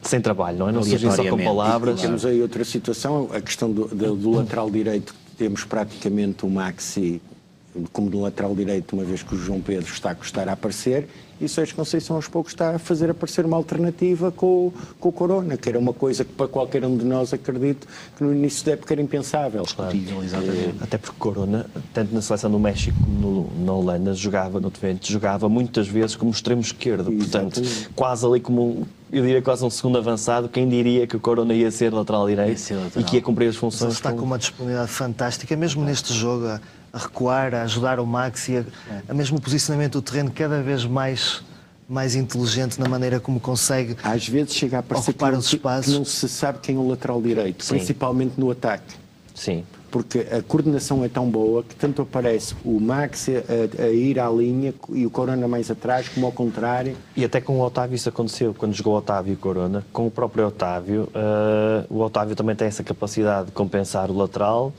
sem trabalho, não é? Não surgem só com Aleatoriamente. palavras. Temos aí outra situação, a questão do lateral direito, que temos praticamente o Maxi como do lateral direito, uma vez que o João Pedro está a custar a aparecer, e o Sérgio Conceição aos poucos está a fazer aparecer uma alternativa com o Corona, que era uma coisa que para qualquer um de nós, acredito, que no início da época era impensável. Exatamente. Até porque Corona, tanto na seleção do México como na Holanda, jogava no Twente, jogava muitas vezes como extremo esquerdo, portanto, quase ali como eu diria quase um segundo avançado. Quem diria que o Corona ia ser lateral direito e que ia cumprir as Ele funções? está com uma disponibilidade fantástica, mesmo neste jogo, a recuar, a ajudar o Maxi, a mesmo posicionamento do terreno cada vez mais inteligente na maneira como consegue. Às vezes chega a parecer Ocupar os que espaços. não se sabe quem é o lateral direito, Sim. principalmente no ataque. Sim. Porque a coordenação é tão boa que tanto aparece o Maxi a ir à linha e o Corona mais atrás, como ao contrário. E até com o Otávio isso aconteceu, quando jogou o Otávio e o Corona. Com o próprio Otávio, o Otávio também tem essa capacidade de compensar o lateral,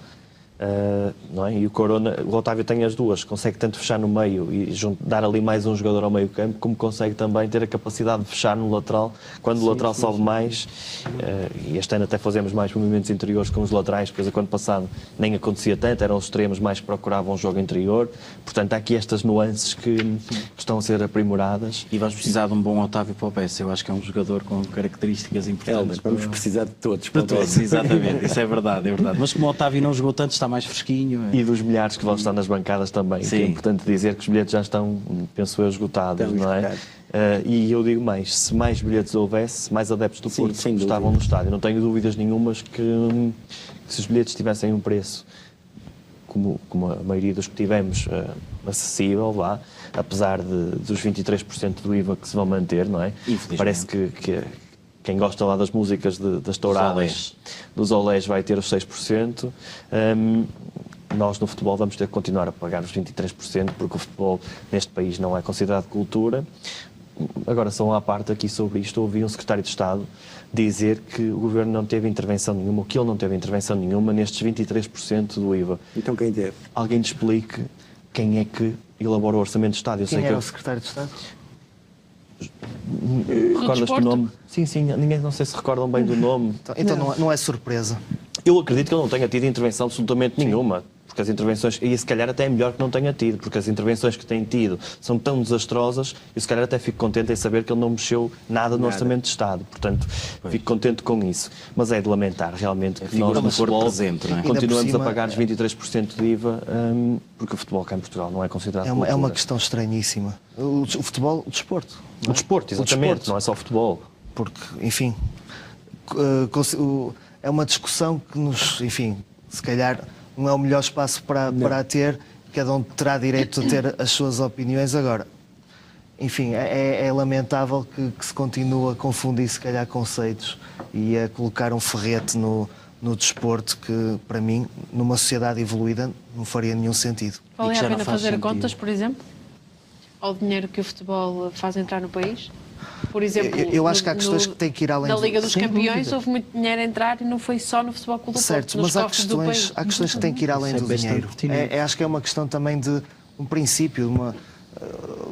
não é? E o Otávio tem as duas, consegue tanto fechar no meio e dar ali mais um jogador ao meio campo, como consegue também ter a capacidade de fechar no lateral, quando o lateral sobe mais, e este ano até fazemos mais movimentos interiores com os laterais, coisa que ano passado nem acontecia tanto, eram os extremos mais que procuravam o jogo interior, portanto há aqui estas nuances que estão a ser aprimoradas. E vais precisar de um bom Otávio para o PS. Eu acho que é um jogador com características importantes. Vamos precisar de todos. De todos, exatamente, isso é verdade, é verdade. Mas como o Otávio não jogou tanto, está mais fresquinho. E dos milhares que vão estar nas bancadas também, que é Sim. importante dizer que os bilhetes já estão, penso eu, esgotados, Estão não é? esgotados. E eu digo mais, se mais bilhetes houvesse, mais adeptos do Sim, Porto sem dúvida. estavam no estádio. Não tenho dúvidas nenhumas que se os bilhetes tivessem um preço, como a maioria dos que tivemos, acessível, lá, apesar dos 23% do IVA que se vão manter, não é? Infelizmente. Parece que quem gosta lá das músicas das touradas, dos olés, vai ter os 6%. Nós no futebol vamos ter que continuar a pagar os 23%, porque o futebol neste país não é considerado cultura. Agora, só à parte aqui sobre isto, ouvi um secretário de Estado dizer que o Governo não teve intervenção nenhuma, ou que ele não teve intervenção nenhuma nestes 23% do IVA. Então quem teve? Alguém te explique quem é que elabora o Orçamento de Estado. Eu Quem sei era que o secretário de Estado? recordas-te o nome? Sim, ninguém, não sei se recordam bem do nome. Então não é surpresa. Eu acredito que ele não tenha tido intervenção absolutamente nenhuma, porque as intervenções, e se calhar até é melhor que não tenha tido, porque as intervenções que tem tido são tão desastrosas, eu se calhar até fico contente em saber que ele não mexeu nada no Orçamento de Estado, portanto, fico contente com isso. Mas é de lamentar realmente que nós no futebol presente, não é? continuamos Ainda por a cima, pagar os 23% de IVA, porque o futebol cá em Portugal não é considerado É uma cultura. questão estranhíssima. O futebol, o desporto. não O é? desporto, O exatamente, desporto. não é só o futebol. Porque, enfim, é uma discussão que nos, enfim, se calhar não é o melhor espaço para a ter, cada um terá direito a ter as suas opiniões. Agora, enfim, é lamentável que se continue a confundir, se calhar, conceitos e a colocar um ferrete no desporto que, para mim, numa sociedade evoluída, não faria nenhum sentido. Vale já a não pena faz fazer sentido. contas, por exemplo, ao dinheiro que o futebol faz entrar no país? Por exemplo, Eu acho que há questões que têm que ir além na do- Liga dos Sem Campeões dúvida. houve muito dinheiro a entrar e não foi só no Futebol Clube do Certo, Porto, nos mas há cofres do país. questões que têm que ir além Isso é do bastante dinheiro. pertinente. Acho que é uma questão também de um princípio,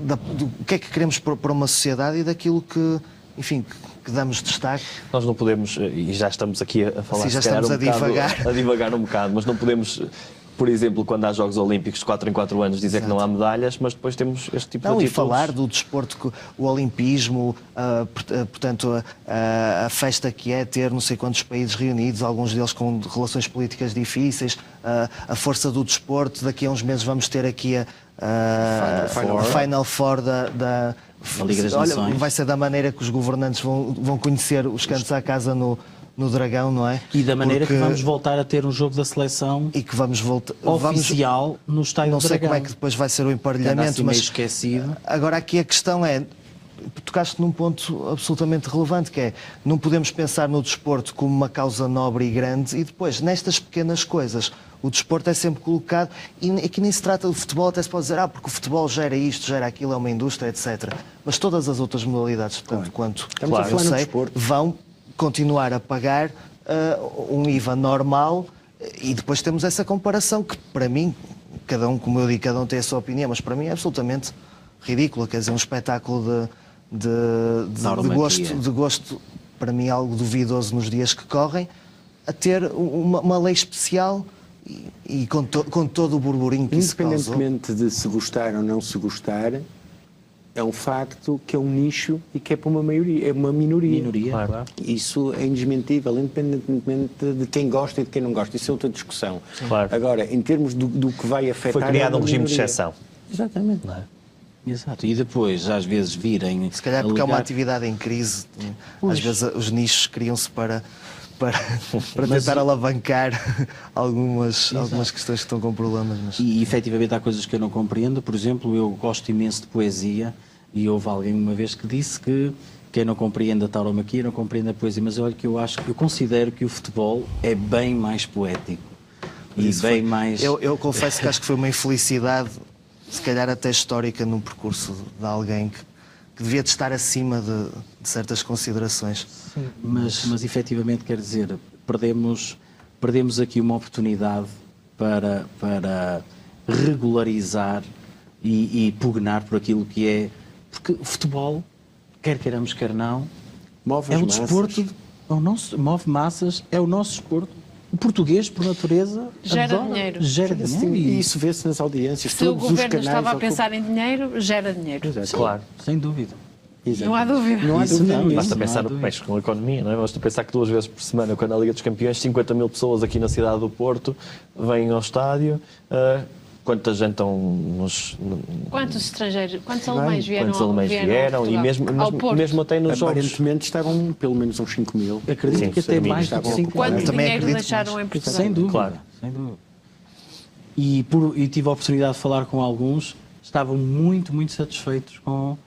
do que é que queremos para uma sociedade e daquilo que, enfim, que damos destaque. Nós não podemos, e já estamos aqui a falar, Sim, já se calhar, estamos a divagar um bocado, mas não podemos, por exemplo, quando há Jogos Olímpicos de 4 em 4 anos, dizer que não há medalhas, mas depois temos este tipo de Não, e atitudes. falar do desporto, o olimpismo, portanto, a festa que é ter não sei quantos países reunidos, alguns deles com relações políticas difíceis, a força do desporto. Daqui a uns meses vamos ter aqui a Final Four da Liga das Olha, Nações. vai ser da maneira que os governantes vão conhecer os cantos à casa no Dragão, não é? E da maneira que Porque- vamos voltar a ter um jogo da seleção e que vamos voltar oficial no Estádio não do sei Dragão. como é que depois vai ser o Que anda emparelhamento, assim meio mas esquecido. agora aqui a questão é, tocaste num ponto absolutamente relevante, que é, não podemos pensar no desporto como uma causa nobre e grande e depois, nestas pequenas coisas, o desporto é sempre colocado, e aqui nem se trata do futebol, até se pode dizer, porque o futebol gera isto, gera aquilo, é uma indústria, etc. Mas todas as outras modalidades, tanto quanto Estamos a eu falar no sei, desporto. vão continuar a pagar um IVA normal e depois temos essa comparação que, para mim, cada um, como eu digo, cada um tem a sua opinião, mas para mim é absolutamente ridícula, quer dizer, um espetáculo Tauromaquia. de gosto, para mim algo duvidoso nos dias que correm, a ter uma lei especial e com todo o burburinho que isso causou. Independentemente de se gostar ou não se gostar, é um facto que é um nicho e que é para uma maioria, é uma minoria. Claro. Isso é indesmentível, independentemente de quem gosta e de quem não gosta. Isso é outra discussão. Claro. Agora, em termos do que vai afetar... Foi criado é um uma regime de minoria. exceção. Exatamente. Exato. E depois, às vezes, virem. Se calhar porque é uma alegar- atividade em crise, às vezes os nichos criam-se para tentar alavancar algumas questões que estão com problemas. Mas... E efetivamente há coisas que eu não compreendo. Por exemplo, eu gosto imenso de poesia e houve alguém uma vez que disse que quem não compreende a tauromaquia não compreende a poesia. Mas olha que eu considero que o futebol é bem mais poético e bem mais. Eu confesso que acho que foi uma infelicidade, se calhar até histórica, no percurso de alguém que devia de estar acima de certas considerações. Mas efetivamente, quer dizer, perdemos aqui uma oportunidade para regularizar e pugnar por aquilo que é. Porque o futebol, quer queiramos, quer não, Move é as o massas. desporto, move massas, é o nosso desporto. O português, por natureza, Gera adora, dinheiro. Gera dinheiro. E isso vê-se nas audiências. Se o Todos os governo canais estava a ocupam- pensar em dinheiro, gera dinheiro. Claro. Sem dúvida. Não há dúvida. Não há Isso dúvida. não, nisso. Basta não há pensar no que dúvida. mexe com a economia, não é? Basta pensar que 2 vezes por semana, quando a Liga dos Campeões, 50 mil pessoas aqui na cidade do Porto vêm ao estádio. Quanta gente estão Quantos estrangeiros, quantos alemães vieram, quantos alemães a vieram e Portugal? Ao Porto? mesmo até nos jogos. Aparentemente estavam pelo menos uns 5 mil. Acredito Sim, que até sim, mais do que estavam 5 Quanto Eu também dinheiro acredito que deixaram em Portugal? Sem dúvida. Claro. Sem dúvida. E tive a oportunidade de falar com alguns, estavam muito, muito satisfeitos com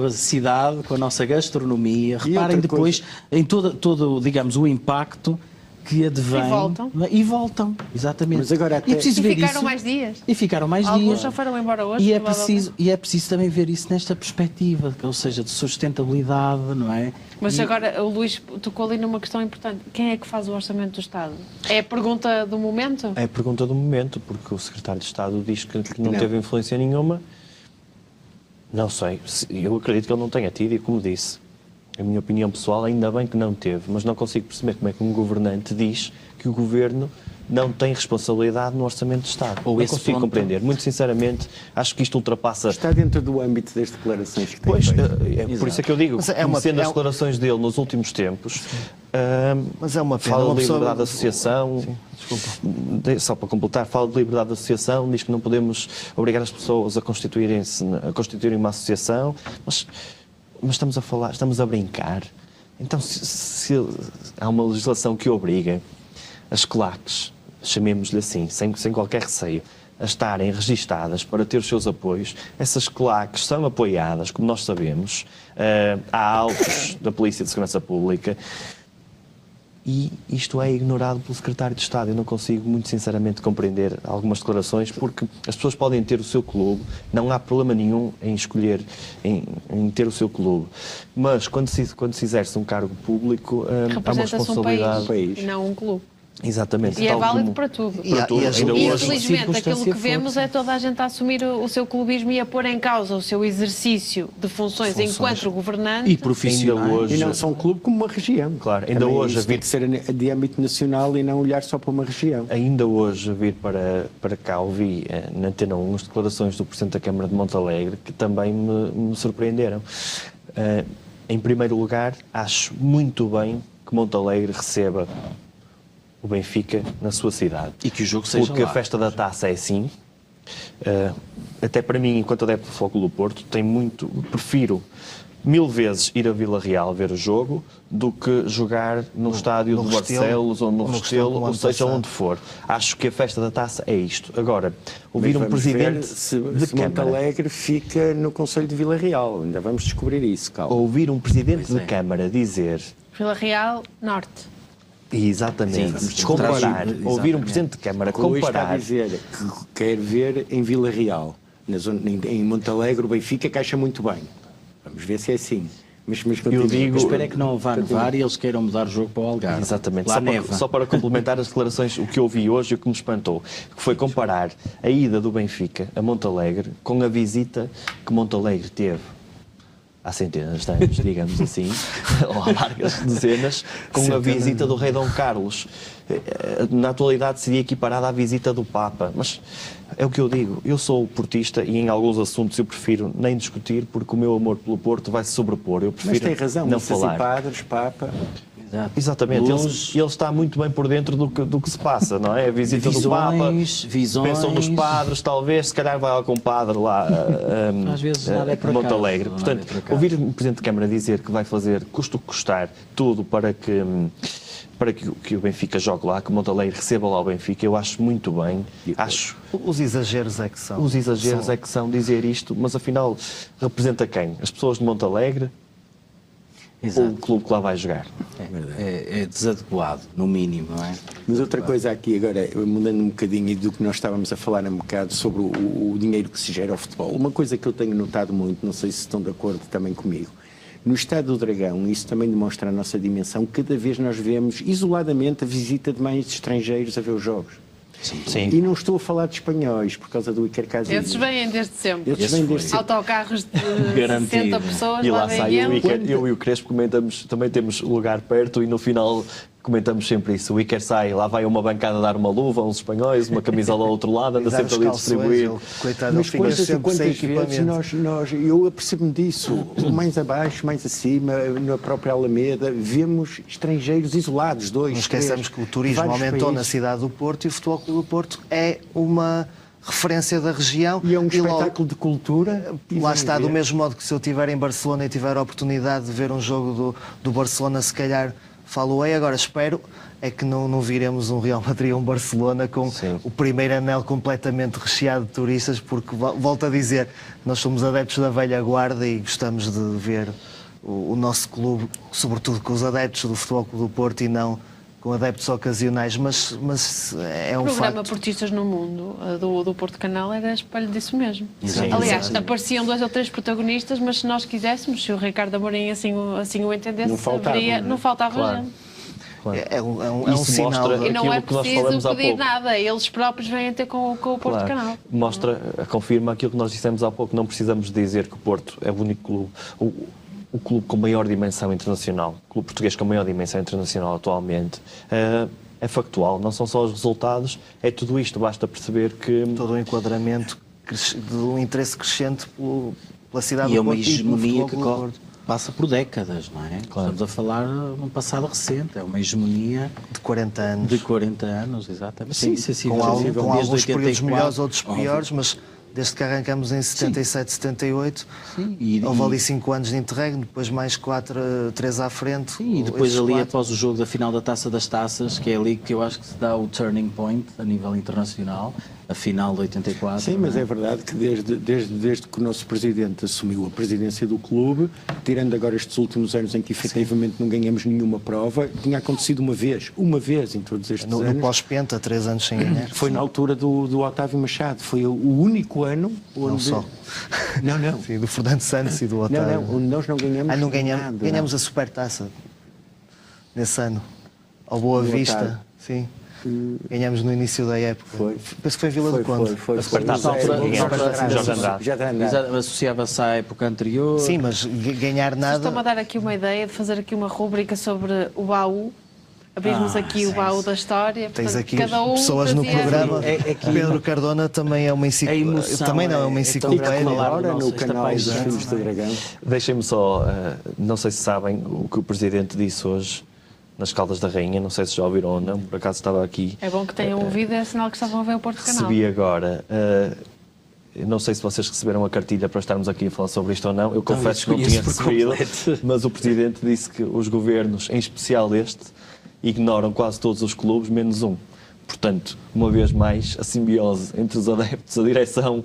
a cidade, com a nossa gastronomia. Reparem outra depois em todo, digamos, o impacto que advém. E voltam. E voltam, exatamente. Mas agora até- E é preciso E ver ficaram isso. mais dias. E ficaram mais Alguns dias. já foram embora hoje, E é provavelmente. preciso também ver isso nesta perspectiva, ou seja, de sustentabilidade, não é? Mas E- agora o Luís tocou ali numa questão importante. Quem é que faz o orçamento do Estado? É a pergunta do momento? É a pergunta do momento, porque o secretário de Estado diz que não Não. teve influência nenhuma. Não sei, eu acredito que ele não tenha tido e, como disse, a minha opinião pessoal, ainda bem que não teve, mas não consigo perceber como é que um governante diz que o governo não tem responsabilidade no orçamento de Estado. Ou não esse consigo ponto- compreender. Muito sinceramente, acho que isto ultrapassa. Está dentro do âmbito das declarações que tem Pois, feito. é por isso é que eu digo, Mas conhecendo as declarações dele nos últimos tempos, Mas é uma pena. fala uma de pessoa- liberdade de associação, só para completar, fala de liberdade de associação, diz que não podemos obrigar as pessoas a constituírem uma associação, mas estamos a brincar. Então, se há uma legislação que obriga as claques, chamemos-lhe assim, sem qualquer receio, a estarem registadas para ter os seus apoios, essas claques são apoiadas, como nós sabemos, há autos da Polícia de Segurança Pública. e isto é ignorado pelo secretário de Estado. Eu não consigo, muito sinceramente, compreender algumas declarações, porque as pessoas podem ter o seu clube, não há problema nenhum em escolher, em ter o seu clube, mas quando se exerce um cargo público, há uma responsabilidade. Um país, e não um clube. Exatamente. E é válido para tudo. Para tudo. E infelizmente aquilo que vemos é toda a gente a assumir o seu clubismo e a pôr em causa o seu exercício de funções enquanto governante. E profissionais. E não só um clube como uma região. Claro, ainda Também hoje isso tem que ser de âmbito nacional e não olhar só para uma região. Ainda hoje, a vir para cá, ouvi na Antena 1 as declarações do Presidente da Câmara de Montalegre que também me surpreenderam. Em primeiro lugar, acho muito bem que Montalegre receba o Benfica na sua cidade. E que o jogo seja porque lá. A festa da taça é assim. Até para mim, enquanto adepto do Futebol Clube do Porto, prefiro 1000 vezes ir a Vila Real ver o jogo do que jogar no estádio do Barcelos ou no Restelo, ou seja, onde for. Acho que a festa da taça é isto. Agora, ouvir um presidente se de Câmara... Montalegre fica no Conselho de Vila Real. Ainda vamos descobrir isso, calma. Ouvir um presidente de Câmara dizer... Vila Real, Norte. Exatamente. Sim, comparar, exatamente. ouvir um Presidente de Câmara O Luís está a comparar... dizer que quer ver em Vila Real, em Montalegre, o Benfica, que acha muito bem. Vamos ver se é assim. Mas eu digo... Eu espero é que não vá nevar e eles queiram mudar o jogo para o Algarve. Exatamente. Lá Só para complementar as declarações, o que eu vi hoje e o que me espantou, que foi comparar a ida do Benfica a Montalegre com a visita que Montalegre teve há centenas de anos, digamos assim, ou há largas dezenas, com a visita do rei Dom Carlos. Na atualidade seria equiparada à visita do Papa, mas é o que eu digo, eu sou portista e em alguns assuntos eu prefiro nem discutir porque o meu amor pelo Porto vai se sobrepor, eu prefiro Mas tem razão, não missas falar. E padres, Papa... Exatamente, ele está muito bem por dentro do que se passa, não é? A visita do Papa, pensam nos padres, talvez, se calhar vai lá com o padre lá às vezes nada é por Monte Alegre. acaso, Portanto, ouvir o Presidente da Câmara dizer que vai fazer, custa o que custar, tudo para que o Benfica jogue lá, que o Monte Alegre receba lá o Benfica, eu acho muito bem. Os exageros é que são. Os exageros é que são dizer isto, mas afinal representa quem? As pessoas de Monte Alegre? Exato. Ou o clube que lá vai jogar? É desadequado, no mínimo, não é? Mas outra coisa aqui, agora, mudando um bocadinho do que nós estávamos a falar um bocado sobre o dinheiro que se gera ao futebol, uma coisa que eu tenho notado muito, não sei se estão de acordo também comigo, no Estádio do Dragão, isso também demonstra a nossa dimensão, cada vez nós vemos isoladamente a visita de mais estrangeiros a ver os jogos. Sim. E não estou a falar de espanhóis, por causa do Iker Casillas. Esses vêm desde sempre. Esses vêm desde sempre. Autocarros de 60 pessoas, E lá lá vem sai o ele. Iker, eu e o Crespo comentamos, também temos lugar perto e no final comentamos sempre isso. O Iker sai, lá vai uma bancada dar uma luva, uns espanhóis, uma camisola ao outro lado, anda sempre ali a distribuir. Coitado, Mas ele fica sempre sem quantas vezes equipamento. eu apercebo-me disso, mais abaixo, mais acima, na própria Alameda, vemos estrangeiros isolados, dois, Não esqueçamos três, que o turismo vários aumentou países. na cidade do Porto e o Futebol Clube do Porto é uma referência da região. E é um logo, espetáculo de cultura. lá está, do mesmo modo que se eu estiver em Barcelona e tiver a oportunidade de ver um jogo do Barcelona, se calhar falo-ei. Agora espero é que não viremos um Real Madrid ou um Barcelona com o primeiro anel completamente recheado de turistas, porque, volto a dizer, nós somos adeptos da velha guarda e gostamos de ver o nosso clube, sobretudo com os adeptos do Futebol Clube do Porto e não com adeptos ocasionais, mas é um O programa facto. Portistas no Mundo do Porto Canal era espelho disso mesmo. Sim, Aliás, exato. apareciam 2 ou 3 protagonistas, mas se nós quiséssemos, se o Ricardo Amorim assim o entendesse, Não faltava, não faltava Claro. gente. Claro. É um Isso sinal. mostra- E não é Aquilo que nós preciso falamos há pedir pouco. nada, eles próprios vêm ter com o Porto Claro. Canal. Mostra, confirma aquilo que nós dissemos há pouco, não precisamos dizer que o Porto é o único clube, o clube com maior dimensão internacional, o clube português com maior dimensão internacional atualmente. É factual, não são só os resultados, é tudo isto, basta perceber que... Todo um enquadramento de um interesse crescente pela cidade E é do uma Porto e pelo hegemonia Futebol que Clube do Porto. passa por décadas, não é? Estamos a falar num passado recente, é uma hegemonia De 40 anos. de 40 anos, exatamente. Sim, com alguns períodos 84, melhores, outros piores, mas desde que arrancamos em 77, 78, houve ali 5 anos de interregno, depois mais 3 à frente. Sim, e depois esses ali 4. após o jogo da final da Taça das Taças, que é ali que eu acho que se dá o turning point a nível internacional, a final de 84. Sim, mas é verdade que desde que o nosso presidente assumiu a presidência do clube, tirando agora estes últimos anos em que efetivamente não ganhamos nenhuma prova, tinha acontecido uma vez em todos estes anos. No pós-penta, 3 anos sem ganhar. Foi na altura do Otávio Machado, foi o único ano onde... Não só. Não. Sim, do Fernando Santos e do Otávio. Onde nós não ganhamos nada. Ganhamos a Supertaça nesse ano, ao Boa Vista. Otávio. Sim. Ganhamos no início da época. Penso que foi em Vila do Conde. Foi. Supertaça, Jorge Andrade. Associava-se à época anterior. Sim, mas ganhar nada... Estou-me a dar aqui uma ideia de fazer aqui uma rúbrica sobre o baú. Abrimos aqui o baú da história. Tens Portanto, aqui cada um pessoas no fazia- programa. É que- Pedro Cardona também é uma enciclopédia. Também não é uma enciclopédia. Agora Nossa, no esta canal dos paixão, Filhos do Dragão. Deixem-me só, não sei se sabem o que o Presidente disse hoje nas Caldas da Rainha, não sei se já ouviram ou não, por acaso estava aqui. É bom que tenham ouvido, é sinal que estavam a ver o Porto Canal. Recebi agora, não sei se vocês receberam a cartilha para estarmos aqui a falar sobre isto ou não, eu confesso que não tinha desconheço por recebido, completo. mas o Presidente disse que os governos, em especial este, ignoram quase todos os clubes, menos um. Portanto, uma vez mais, a simbiose entre os adeptos, a direção,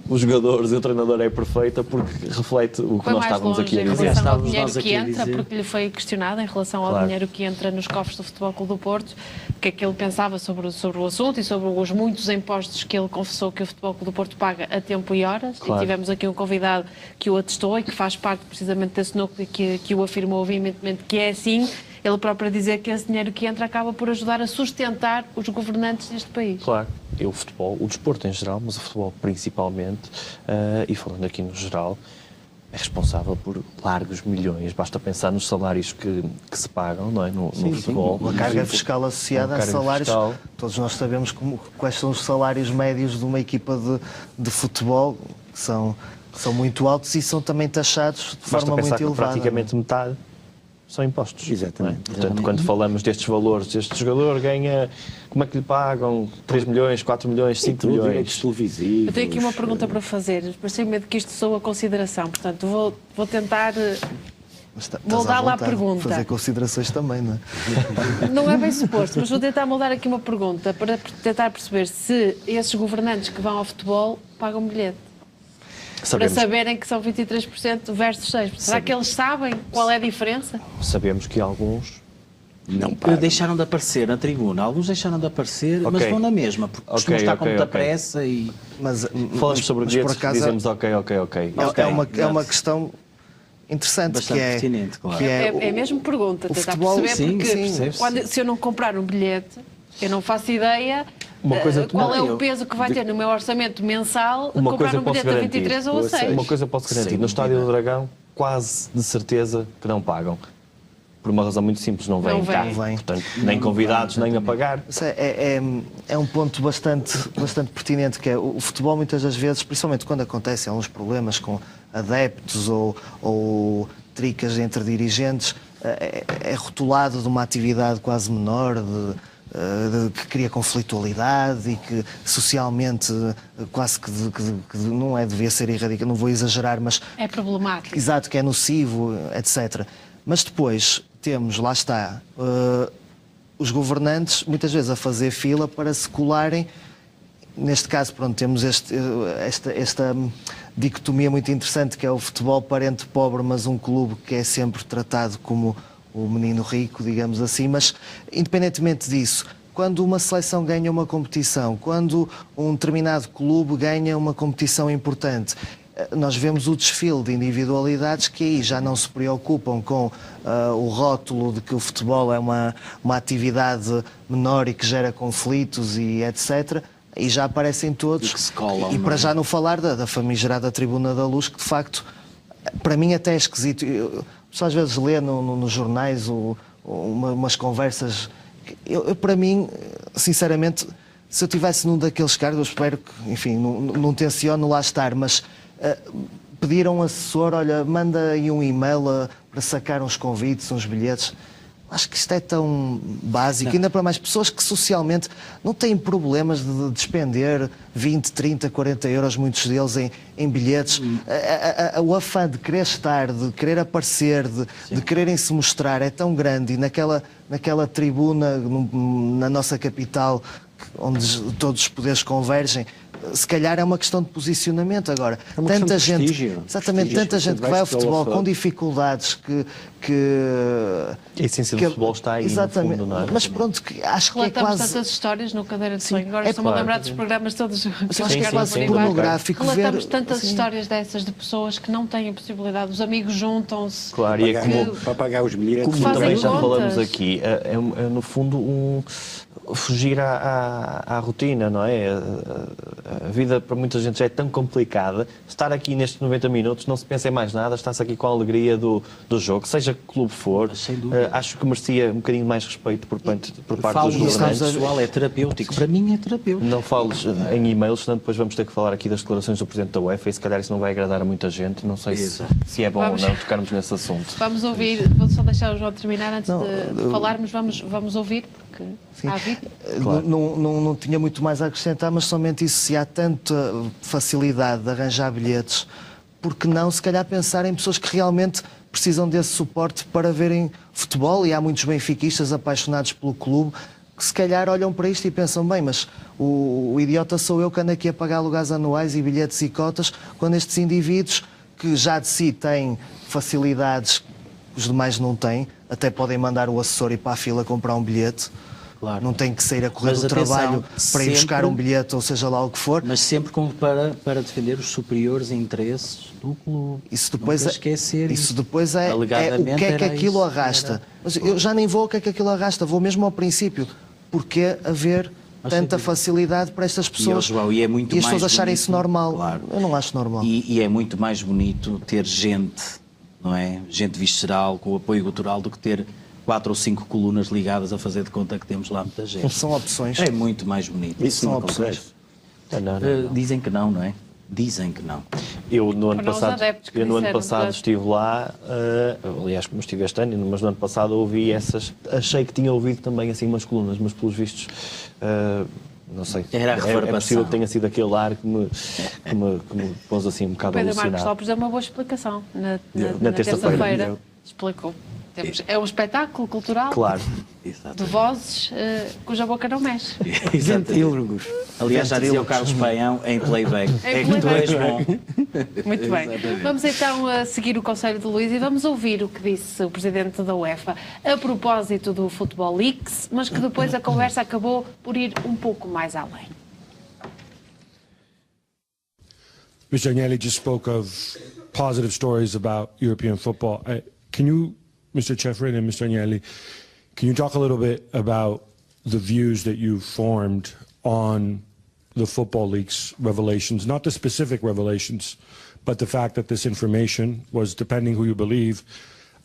os jogadores e o treinador é perfeita porque reflete o que Foi nós mais estávamos longe aqui a em dizer. relação ao Estávamos dinheiro nós que aqui a entra, dizer. porque lhe foi questionado em relação ao Claro. dinheiro que entra nos cofres do Futebol Clube do Porto, o que é que ele pensava sobre o assunto e sobre os muitos impostos que ele confessou que o Futebol Clube do Porto paga a tempo e horas. Claro. E tivemos aqui um convidado que o atestou e que faz parte precisamente desse núcleo que o afirmou veementemente que é assim. Ele próprio a dizer que esse dinheiro que entra acaba por ajudar a sustentar os governantes deste país. Claro, o futebol, o desporto em geral, mas o futebol principalmente, e falando aqui no geral, é responsável por largos milhões. Basta pensar nos salários que se pagam, não é? No futebol. Uma carga fiscal associada Uma a carga salários. fiscal. Todos nós sabemos quais são os salários médios de uma equipa de futebol, que são muito altos e são também taxados de Basta forma pensar muito que elevada. praticamente metade são impostos. Exatamente. não é? Portanto, quando falamos destes valores, este jogador ganha, como é que lhe pagam? 3 milhões, 4 milhões, 5 Tudo, direitos milhões. televisivos. Eu tenho aqui uma pergunta para fazer, mas tenho medo que isto soa a consideração, portanto vou tentar... Mas estás Moldá-la à vontade de pergunta. fazer considerações também, não é? Não é bem suposto, mas vou tentar moldar aqui uma pergunta para tentar perceber se esses governantes que vão ao futebol pagam bilhete. Sabemos, Para saberem que são 23% versus 6%. Será que eles sabem qual é a diferença? sabemos que alguns... Não paga. Deixaram de aparecer na tribuna. Alguns deixaram de aparecer, mas Ok. vão na mesma, porque costumam Ok, estar com ok, muita ok. pressa e... Mas, Falamos sobre mas por bilhetes, acaso dizemos ok. é uma questão interessante Bastante que é... pertinente, claro. que É mesmo pergunta, tentar futebol- perceber, Sim, porque percebe-se. se eu não comprar um bilhete, eu não faço ideia Uma coisa- qual não, é o eu- peso que vai ter no meu orçamento mensal Uma comprar coisa um posso bilhete a garantir. 23 ou a 6. Uma coisa eu posso garantir, Sem no Estádio do dúvida. Dragão, quase de certeza que não pagam. Por uma razão muito simples, não vêm Não cá. vêm. Portanto, nem convidados, nem a pagar. Isso é um ponto bastante pertinente, que é o futebol muitas das vezes, principalmente quando acontecem alguns problemas com adeptos ou tricas entre dirigentes, é rotulado de uma atividade quase menor, que cria conflitualidade e que socialmente quase que não devia ser erradicado, não vou exagerar, mas É problemático. exato, que é nocivo, etc. Mas depois temos, lá está, os governantes muitas vezes a fazer fila para se colarem. Neste caso, pronto, temos esta dicotomia muito interessante, que é o futebol parente pobre, mas um clube que é sempre tratado como o menino rico, digamos assim. Mas, independentemente disso, quando uma seleção ganha uma competição, quando um determinado clube ganha uma competição importante, nós vemos o desfile de individualidades que aí já não se preocupam com o rótulo de que o futebol é uma atividade menor e que gera conflitos e etc. E já aparecem todos. E que se colam, E não para é? já não falar da famigerada Tribuna da Luz, que de facto, para mim até é esquisito. Só às vezes lê nos jornais umas conversas. Para mim, sinceramente, se eu estivesse num daqueles cargos, eu espero que, enfim, não tenciono lá estar, mas pedir a um assessor, olha, manda aí um e-mail para sacar uns convites, uns bilhetes. Acho que isto é tão básico, ainda para mais pessoas que socialmente não têm problemas de despender 20, 30, 40 euros, muitos deles em bilhetes. O afã de querer estar, de querer aparecer, de quererem se mostrar é tão grande, e naquela tribuna na nossa capital onde todos os poderes convergem, se calhar é uma questão de posicionamento. Agora, É uma tanta questão de gente, prestígio. exatamente, Prestígio. tanta gente que vai ao futebol com dificuldades A essência do futebol está aí, exatamente, no fundo, não é? mas pronto, acho que é Relatamos quase... tantas histórias no Cadeira de Sonho. Agora é estou-me a claro. lembrar dos programas todos. Mas acho que é quase sim. pornográfico ver... Relatamos tantas sim. histórias dessas de pessoas que não têm a possibilidade. Os amigos juntam-se. Claro, e é como, Para pagar os bilhetes. como Fazem também já contas. falamos aqui, é no fundo fugir à rotina, não é? A vida para muita gente já é tão complicada. Estar aqui nestes 90 minutos, não se pensa em mais nada, está-se aqui com a alegria do jogo, seja que clube for. Sem dúvida. Acho que merecia um bocadinho mais respeito por parte Falo dos no governantes. pessoal, é terapêutico. Para mim é terapêutico. Não fales em e-mails, senão depois vamos ter que falar aqui das declarações do Presidente da UEFA e se calhar isso não vai agradar a muita gente. Não sei se é bom Vamos. ou não tocarmos nesse assunto. Vamos ouvir, vou só deixar o João terminar antes de falarmos. Vamos ouvir, porque há vídeo. Não tinha muito mais a acrescentar, mas somente isso, se há tanta facilidade de arranjar bilhetes, porque não se calhar pensar em pessoas que realmente precisam desse suporte para verem futebol, e há muitos benfiquistas apaixonados pelo clube que se calhar olham para isto e pensam, bem, mas o idiota sou eu que ando aqui a pagar lugares anuais e bilhetes e cotas, quando estes indivíduos que já de si têm facilidades que os demais não têm, até podem mandar o assessor ir para a fila comprar um bilhete. Claro. Não tem que sair a correr Mas do atenção, trabalho para ir buscar sempre- um bilhete, ou seja lá o que for. Mas sempre para defender os superiores interesses do clube. Isso depois, Nunca esquecer isso depois é o Alegadamente que é que era aquilo isso, arrasta. era- Mas eu já nem vou ao que é que aquilo arrasta, vou mesmo ao princípio. Porque haver tanta facilidade para estas pessoas João, e é muito as mais pessoas acharem isso bonito, normal? claro. Eu não acho normal. E é muito mais bonito ter gente, não é? Gente visceral, com apoio cultural, do que ter 4 ou 5 colunas ligadas a fazer de conta que temos lá muita gente. São opções. É muito mais bonito. Isso não São opções. acontece. Dizem que não é? Dizem que não. Eu no ano Foram os passado, adeptos que eu no ano disseram, passado verdade? estive lá, aliás, como estive este ano, mas no ano passado ouvi essas, achei que tinha ouvido também assim umas colunas, mas pelos vistos, não sei, Era a é reverberação. possível que tenha sido aquele ar que me pôs assim um bocado Pedro Marcos alucinado. Lopes deu uma boa explicação Na terça-feira. terça-feira. Explicou. É um espetáculo cultural Claro. de vozes cuja boca não mexe. Ventrílogos. Aliás, já dizia o Carlos Paião em playback. Em É que tu playback. és bom. Muito bem. Vamos então seguir o conselho do Luís e vamos ouvir o que disse o presidente da UEFA a propósito do Football Leaks, mas que depois a conversa acabou por ir um pouco mais além. Mr. Agnelli just spoke of positive stories about European football. Can you, Mr. Chefrin and Mr. Agnelli, can you talk a little bit about the views that you formed on the Football Leaks revelations, not the specific revelations, but the fact that this information was, depending who you believe,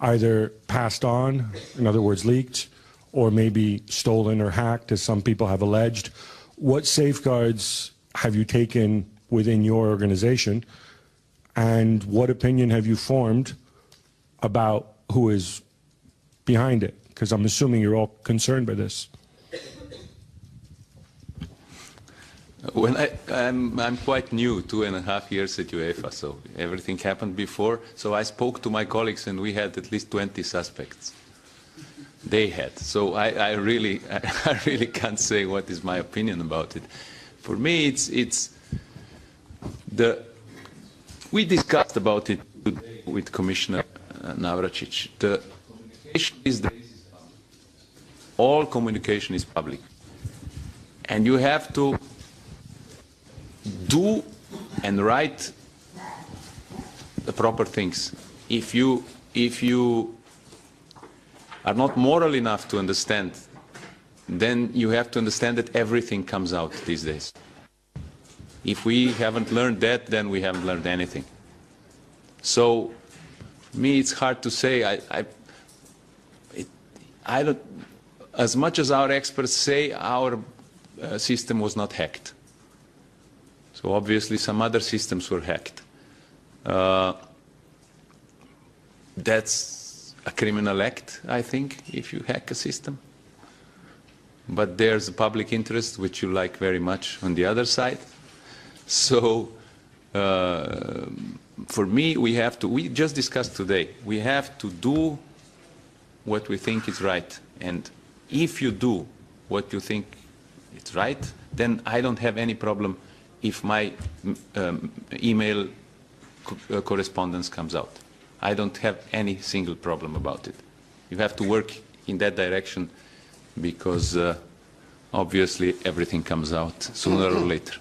either passed on, in other words, leaked, or maybe stolen or hacked, as some people have alleged. What safeguards have you taken within your organization, and what opinion have you formed about who is behind it? Because I'm assuming you're all concerned by this. When I'm quite new, 2.5 years at UEFA, so everything happened before. So I spoke to my colleagues, and we had at least 20 suspects. They had. So I really can't say what is my opinion about it. For me, we discussed about it today with Commissioner Navracic. The issue is that all communication is public, and you have to do and write the proper things. If you are not moral enough to understand, then you have to understand that everything comes out these days. If we haven't learned that, then we haven't learned anything. So, me, it's hard to say. I don't. As much as our experts say, our system was not hacked. So obviously, some other systems were hacked. That's a criminal act, I think, if you hack a system. But there's a public interest, which you like very much, on the other side. So, for me, we just discussed today, we have to do what we think is right. And if you do what you think it's right, then I don't have any problem if my email correspondence comes out. I don't have any single problem about it. You have to work in that direction because obviously everything comes out sooner or later.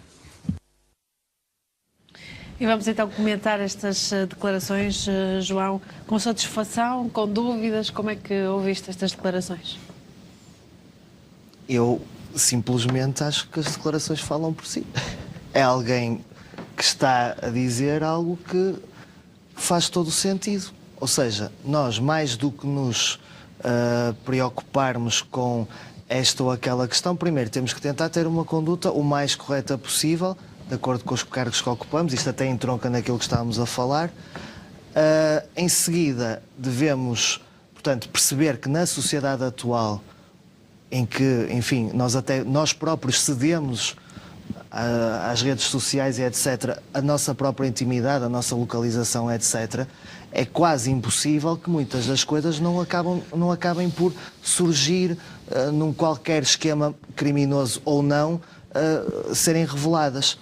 E vamos então comentar estas declarações, João, com satisfação, com dúvidas, como é que ouviste estas declarações? Eu simplesmente acho que as declarações falam por si. É alguém que está a dizer algo que faz todo o sentido. Ou seja, nós, mais do que nos preocuparmos com esta ou aquela questão, primeiro temos que tentar ter uma conduta o mais correta possível, de acordo com os cargos que ocupamos. Isto até entronca naquilo que estávamos a falar. Em seguida, devemos, portanto, perceber que na sociedade atual, em que, enfim, nós próprios cedemos às redes sociais e etc., a nossa própria intimidade, a nossa localização, etc., é quase impossível que muitas das coisas não acabem por surgir num qualquer esquema criminoso ou não, serem reveladas.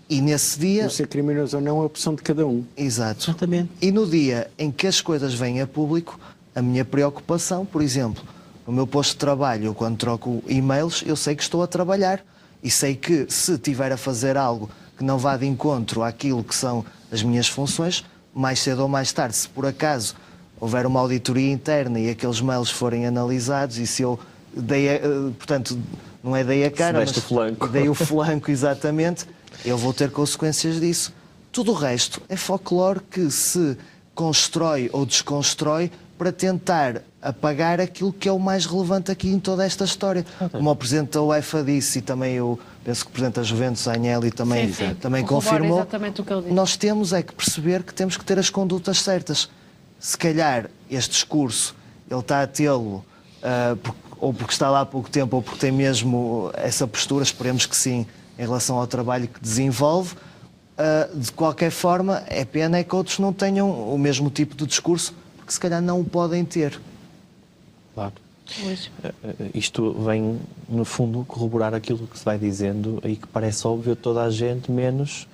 E nesse dia... Não ser criminoso ou não é a opção de cada um. Exato. Exatamente. E no dia em que as coisas vêm a público, a minha preocupação, por exemplo, no meu posto de trabalho, eu quando troco e-mails, eu sei que estou a trabalhar e sei que se tiver a fazer algo que não vá de encontro àquilo que são as minhas funções, mais cedo ou mais tarde, se por acaso houver uma auditoria interna e aqueles mails forem analisados e se eu portanto, não é dei a cara, mas dei o flanco exatamente, eu vou ter consequências disso. Tudo o resto é folclore que se constrói ou desconstrói para tentar apagar aquilo que é o mais relevante aqui em toda esta história. Como o Presidente da UEFA disse, e também eu penso que o Presidente da Juventus, Agnelli, também confirmou, exatamente o que ele disse. nós temos é que perceber que temos que ter as condutas certas. Se calhar este discurso, ele está a tê-lo ou porque está lá há pouco tempo ou porque tem mesmo essa postura, esperemos que sim, em relação ao trabalho que desenvolve. De qualquer forma, é pena que outros não tenham o mesmo tipo de discurso, porque se calhar não o podem ter. Claro. Isto vem, no fundo, corroborar aquilo que se vai dizendo e que parece óbvio a toda a gente, menos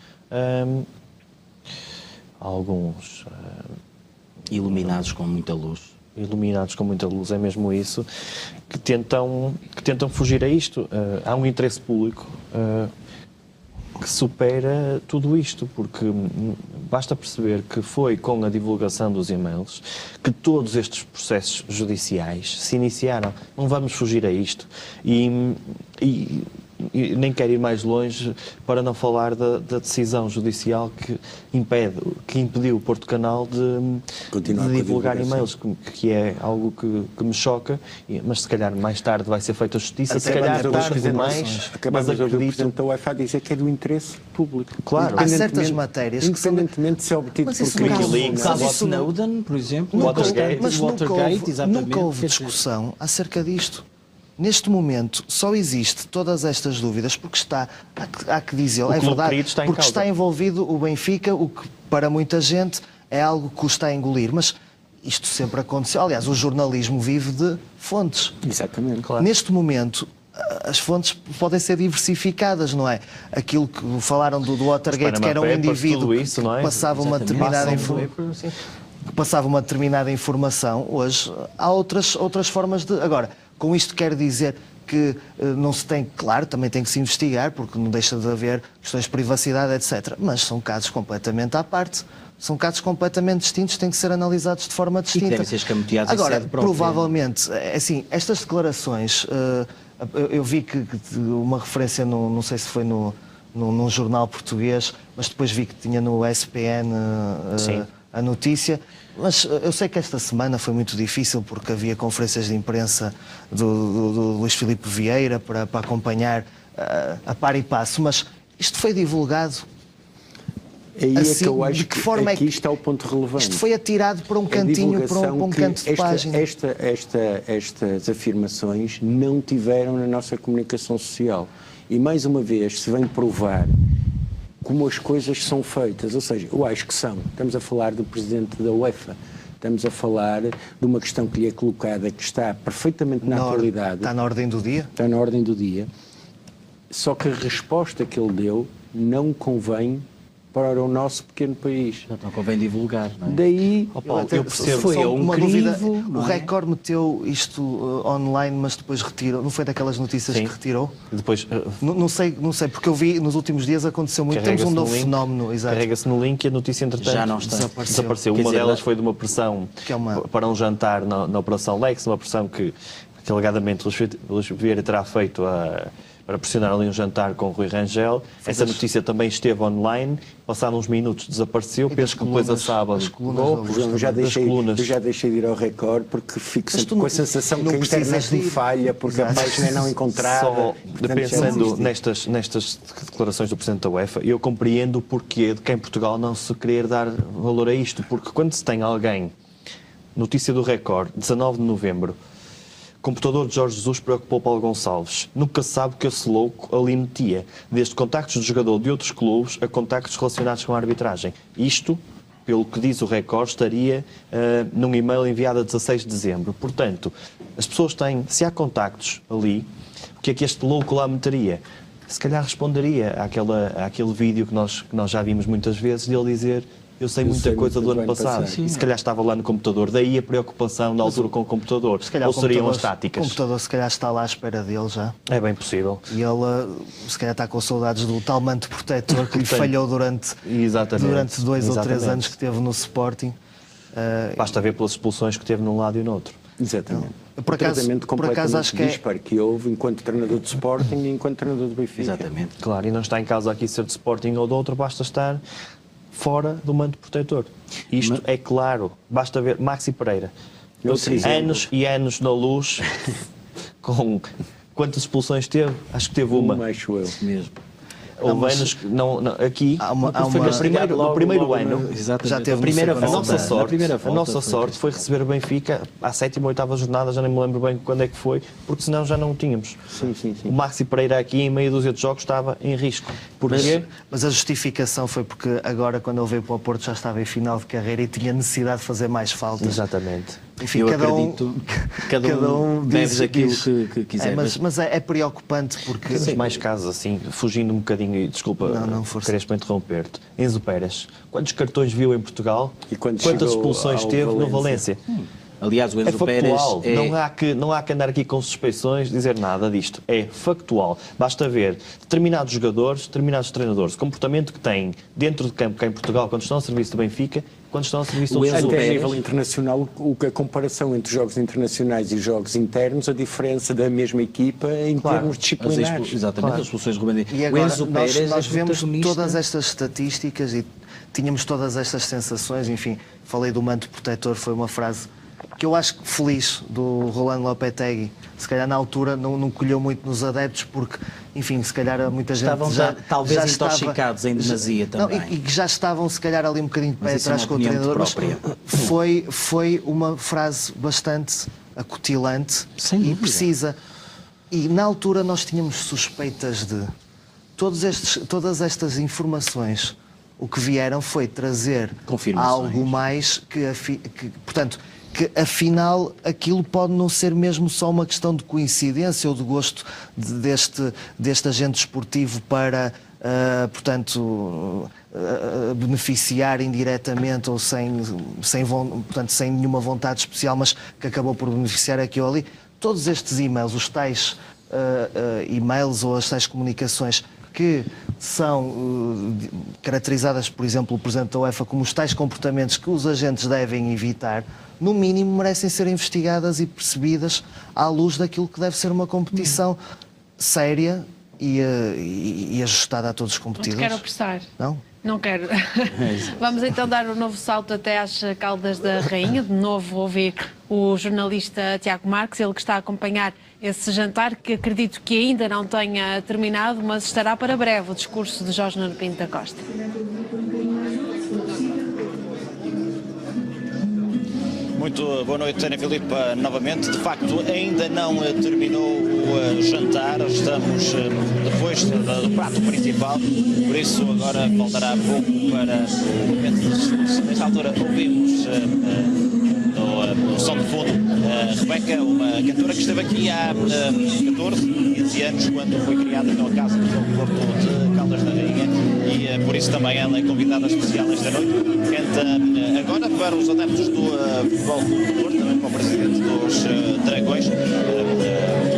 alguns Iluminados com muita luz. Iluminados com muita luz, é mesmo isso, que tentam fugir a isto. Há um interesse público que supera tudo isto, porque basta perceber que foi com a divulgação dos e-mails que todos estes processos judiciais se iniciaram. Não vamos fugir a isto. E nem quero ir mais longe para não falar da decisão judicial que impediu o Porto Canal de divulgar e-mails, que é algo que me choca, mas se calhar mais tarde vai ser feita a justiça, se calhar tarde demais. Acabamos de ouvir o Presidente da UEFA dizer que é do interesse público. Claro. Há certas matérias que independentemente de ser obtido por crime. O caso Snowden, por exemplo, mas Watergate, nunca houve discussão acerca disto. Neste momento só existe todas estas dúvidas porque há que dizer, é verdade, porque está envolvido o Benfica, o que para muita gente é algo que custa a engolir, mas isto sempre aconteceu. Aliás, o jornalismo vive de fontes. Exatamente. Claro. Neste momento as fontes podem ser diversificadas, não é? Aquilo que falaram do Watergate, que era um indivíduo que passava uma determinada informação. Passava uma determinada informação, hoje há outras formas de... Agora, com isto quero dizer que não se tem... Claro, também tem que se investigar, porque não deixa de haver questões de privacidade, etc. Mas são casos completamente à parte. São casos completamente distintos, têm que ser analisados de forma distinta. E devem ser escamoteados. Agora, provavelmente, assim, estas declarações... eu vi que uma referência, não sei se foi num jornal português, mas depois vi que tinha no SPN... a notícia, mas eu sei que esta semana foi muito difícil porque havia conferências de imprensa do Luís Filipe Vieira para acompanhar a par e passo, mas isto foi divulgado. Aí assim, é que eu acho de que forma que isto é o ponto relevante. Isto foi atirado para um cantinho, para um canto de página. Estas afirmações não tiveram na nossa comunicação social. E mais uma vez se vem provar como as coisas são feitas, ou seja, eu acho que são. Estamos a falar do Presidente da UEFA, estamos a falar de uma questão que lhe é colocada, que está perfeitamente na atualidade. Está na ordem do dia? Está na ordem do dia. Só que a resposta que ele deu não convém para o nosso pequeno país. Não convém divulgar, não é? Daí, eu percebo. foi Só um uma crivo, dúvida. não O é? Record meteu isto online, mas depois retirou. Não foi daquelas notícias Sim. que retirou? Depois Não sei, porque eu vi nos últimos dias aconteceu muito. Temos um novo fenómeno, exato. Carrega-se no link e a notícia, entretanto, Já não está. desapareceu. Quer Uma dizer, delas foi de uma pressão Que é uma- para um jantar na Operação Lex, uma pressão que alegadamente Luís Vieira terá feito para pressionar ali um jantar com o Rui Rangel. Essa notícia também esteve online, passados uns minutos desapareceu, penso que depois a sábado. das colunas Eu já deixei de ir ao Record porque fico Mas sempre tu não- com a sensação não que a internet precisas de me ir. falha porque a Exato. página é não encontrada. Só Portanto, pensando já desisti. nestas declarações do Presidente da UEFA, eu compreendo o porquê de que em Portugal não se querer dar valor a isto, porque quando se tem alguém, notícia do Record, 19 de novembro, computador de Jorge Jesus preocupou Paulo Gonçalves. Nunca se sabe o que esse louco ali metia, desde contactos de jogador de outros clubes a contactos relacionados com a arbitragem. Isto, pelo que diz o Record, estaria num e-mail enviado a 16 de dezembro. Portanto, as pessoas têm, se há contactos ali, o que é que este louco lá meteria? Se calhar responderia àquele vídeo que nós já vimos muitas vezes, dele dizer: eu sei muita coisa do ano passado. E se calhar estava lá no computador. Daí a preocupação na altura com o computador. Se calhar Ou o seriam computador- as táticas? O computador se calhar está lá à espera dele já. É bem possível. E ele se calhar está com saudades do tal manto protetor que lhe Tem. falhou durante Exatamente. 2 ou 3 Exatamente. anos que teve no Sporting. Basta ver pelas expulsões que teve num lado e no outro. Exatamente. Por acaso- Um tratamento por acaso completamente acho que é- disparo que houve enquanto treinador de Sporting e enquanto treinador do Benfica. Exatamente. Claro, e não está em causa aqui ser de Sporting ou de outro, basta estar fora do manto protetor. Isto é claro. Basta ver Maxi Pereira. Outro exemplo. Anos e anos na luz, com quantas expulsões teve? Acho que teve uma. Acho eu. Mesmo. Houve anos que aqui Há uma- foi no primeiro ano. Exatamente. Já teve a primeira no A segundo volta. nossa sorte, na primeira a volta nossa sorte foi receber o Benfica à 7ª ou 8ª jornada, já nem me lembro bem quando é que foi, porque senão já não o tínhamos. Sim. O Maxi Pereira aqui em meia dúzia de jogos estava em risco. Porquê? Mas a justificação foi porque agora, quando ele veio para o Porto, já estava em final de carreira e tinha necessidade de fazer mais faltas. Exatamente. Enfim, Eu cada acredito que cada um diz- bebe aquilo diz- que quiser. mas é preocupante porque... Temos mais casos assim, fugindo um bocadinho, e desculpa, Não, força. Crespo, interromper-te. Enzo Pérez, quantos cartões viu em Portugal? E quantos Quantas chegou expulsões ao teve no Valência? Valência? Aliás, o É Enzo Pérez factual, não há que andar aqui com suspeições, dizer nada disto. É factual. Basta ver determinados jogadores, determinados treinadores, o comportamento que têm dentro de campo cá em Portugal quando estão ao serviço do Benfica, quando estão ao serviço do O Enzo Até a Pérez. nível internacional, a comparação entre jogos internacionais e jogos internos, a diferença da mesma equipa em termos disciplinares. Exatamente, as expulsões de Rubem Dias. E O agora Enzo nós Pérez vemos protagonista. todas estas estatísticas e tínhamos todas estas sensações. Enfim, falei do manto protetor, foi uma frase que eu acho feliz do Rolando Lopetegui. Se calhar na altura não colheu muito nos adeptos porque, enfim, se calhar muita gente Estavam talvez intoxicados em demasia também. E que já estavam se calhar ali um bocadinho de Mas pé isso é atrás uma com o opinião treinador. Mas própria. foi uma frase bastante acutilante Sem e dúvida. precisa. E na altura nós tínhamos suspeitas de todas estas informações. O que vieram foi trazer Confirmações. algo mais portanto, que afinal aquilo pode não ser mesmo só uma questão de coincidência ou de gosto deste agente esportivo para, beneficiar indiretamente ou sem nenhuma vontade especial, mas que acabou por beneficiar aqui ou ali. Todos estes e-mails, os tais e-mails ou as tais comunicações que são caracterizadas, por exemplo, o Presidente da UEFA como os tais comportamentos que os agentes devem evitar, no mínimo merecem ser investigadas e percebidas à luz daquilo que deve ser uma competição séria e ajustada a todos os Não te competidores. quero apressar. Não? Não quero. Vamos então dar um novo salto até às Caldas da Rainha. De novo ouvir o jornalista Tiago Marques, ele que está a acompanhar esse jantar, que acredito que ainda não tenha terminado, mas estará para breve o discurso de Jorge Nuno Pinto da Costa. Muito boa noite, Ana Filipa, novamente. De facto, ainda não terminou o jantar, estamos depois do prato principal, por isso agora faltará pouco para o momento do discurso. Nesta altura ouvimos no som de fundo Rebeca, uma cantora que esteve aqui há 14, 15 anos, quando foi criada então a Casa do Futebol do Porto de Caldas da Rainha, e por isso também ela é convidada especial esta noite. Canta agora para os adeptos do Futebol do Porto, também para o presidente dos Dragões,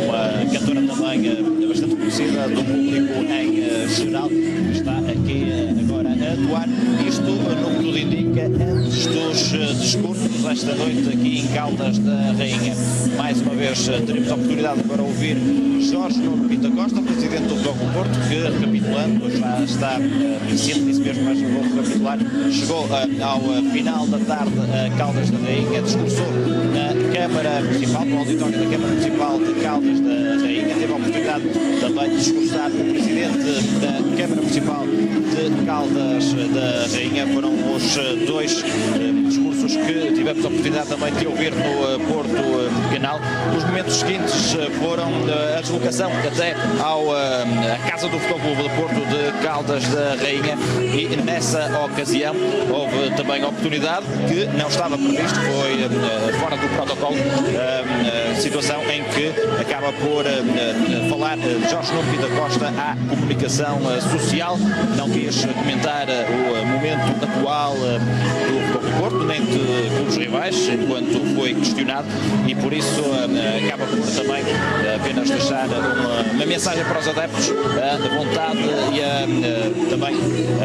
uma cantora também bastante conhecida do público em geral, que está aqui agora a atuar. Isto, no que tudo indica, antes dos discursos esta noite aqui em Caldas da Rainha. Mais uma vez teremos a oportunidade para ouvir Jorge Nuno Pinto da Costa, presidente do Futebol do Porto, que, recapitulando, já está ciente disso mesmo, mas vou recapitular, chegou ao final da tarde a Caldas da Rainha, discursou na Câmara Municipal, no auditório da Câmara Municipal de Caldas da Rainha, teve a oportunidade também de discursar o presidente da Câmara Municipal de Caldas da Rainha. Foram os dois discursos que tivemos a oportunidade também de ouvir no Porto Canal. Os momentos seguintes foram a deslocação até à Casa do Futebol Clube do Porto de Caldas da Rainha, e nessa ocasião houve também a oportunidade, que não estava previsto, foi fora do protocolo, situação em que acaba por falar Jorge Nuno Pinto da Costa à comunicação social. Não quis comentar o momento atual do Futebol do Porto, nem de clubes rivais, enquanto foi questionado, e por isso acaba por também apenas deixar uma mensagem para os adeptos, da vontade e também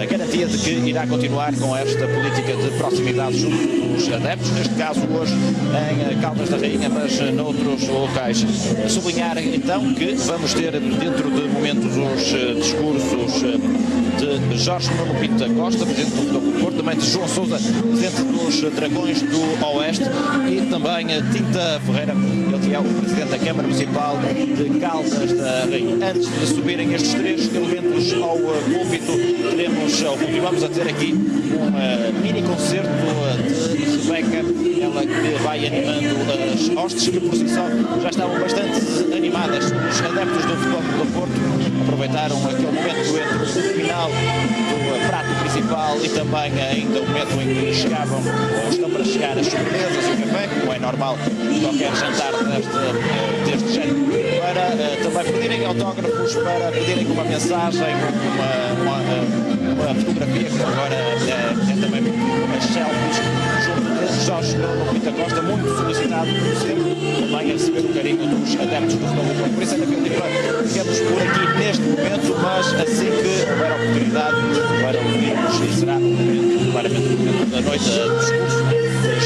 a garantia de que irá continuar com esta política de proximidade junto dos adeptos, neste caso hoje em Caldas da Rainha, mas noutros locais. Sublinhar então que vamos ter dentro de momentos os discursos de Jorge Nuno Pinto da Costa, presidente do Futebol do Porto, também de João Sousa, presidente dos Dragões do Oeste, e também Tinta Ferreira, ele que é o presidente da Câmara Municipal de Caldas da Rainha. Antes de subirem estes três elementos ao púlpito, continuamos a ter aqui um mini concerto de Rebeca, ela que vai animando as hostes, que por si só já estavam bastante animadas. Os adeptos do Futebol do Porto aproveitaram aquele momento entre o final do prato principal e também ainda o momento em que chegavam, ou estão para chegar, as sobremesas e o café, como é normal em qualquer jantar deste género, para também pedirem autógrafos, para pedirem uma mensagem, uma fotografia, que agora é também umas selfies, junto de Jorge Nuno Pinto da Costa, muito solicitado, por sempre, também a receber o carinho dos adeptos do Futebol do Porto. Por isso é daquele tipo, ficamos por aqui neste momento, mas assim que houver a oportunidade para ouvirmos, e será o momento, claramente o momento da noite, de discurso de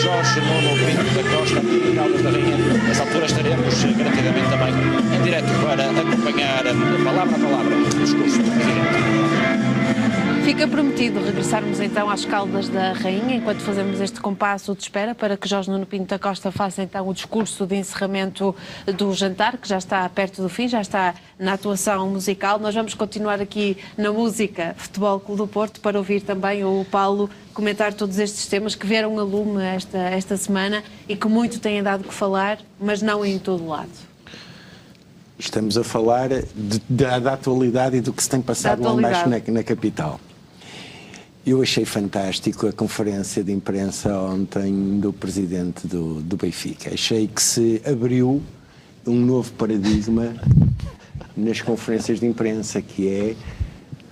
Jorge Nuno Pinto da Costa, aqui em Caldas da Rainha. Nessa altura estaremos garantidamente também em direto para acompanhar palavra a palavra o discurso do presidente. Fica prometido regressarmos então às Caldas da Rainha, enquanto fazemos este compasso de espera para que Jorge Nuno Pinto da Costa faça então o discurso de encerramento do jantar, que já está perto do fim, já está na atuação musical. Nós vamos continuar aqui na música Futebol Clube do Porto para ouvir também o Paulo comentar todos estes temas que vieram a lume esta semana e que muito têm dado que falar, mas não em todo lado. Estamos a falar da atualidade e do que se tem passado lá embaixo na capital. Eu achei fantástico a conferência de imprensa ontem do presidente do Benfica. Achei que se abriu um novo paradigma nas conferências de imprensa, que é,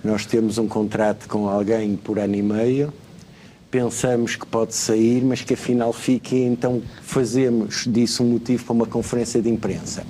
nós temos um contrato com alguém por ano e meio, pensamos que pode sair, mas que afinal fique, então fazemos disso um motivo para uma conferência de imprensa.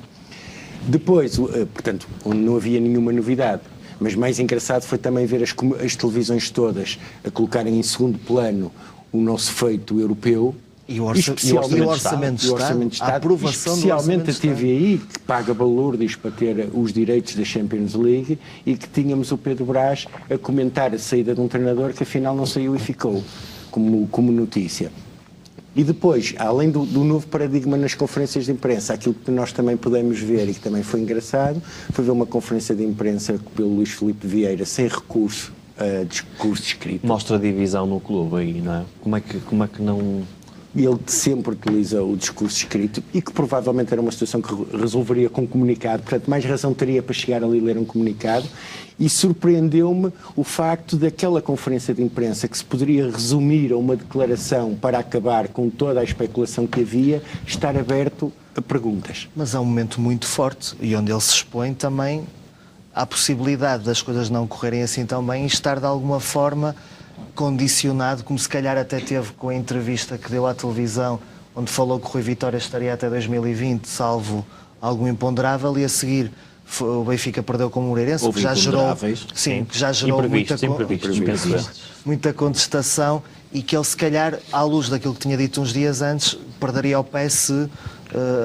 Depois, portanto, não havia nenhuma novidade. Mas mais engraçado foi também ver as televisões todas a colocarem em segundo plano o nosso feito europeu. E o Orçamento de Estado, a aprovação especialmente a TVI, que paga balúrdios para ter os direitos da Champions League, e que tínhamos o Pedro Brás a comentar a saída de um treinador que afinal não saiu e ficou como notícia. E depois, além do novo paradigma nas conferências de imprensa, aquilo que nós também pudemos ver e que também foi engraçado, foi ver uma conferência de imprensa pelo Luís Filipe Vieira, sem recurso a discurso escrito. Mostra a divisão no clube aí, não é? Como é que não... Ele sempre utilizou o discurso escrito, e que provavelmente era uma situação que resolveria com um comunicado, portanto mais razão teria para chegar ali e ler um comunicado, e surpreendeu-me o facto daquela conferência de imprensa, que se poderia resumir a uma declaração para acabar com toda a especulação que havia, estar aberto a perguntas. Mas é um momento muito forte e onde ele se expõe também à possibilidade das coisas não correrem assim tão bem e estar de alguma forma condicionado, como se calhar até teve com a entrevista que deu à televisão, onde falou que o Rui Vitória estaria até 2020, salvo algum imponderável, e a seguir o Benfica perdeu com o Moreirense, que já gerou, que já gerou muita contestação, e que ele, se calhar, à luz daquilo que tinha dito uns dias antes, perderia o pé se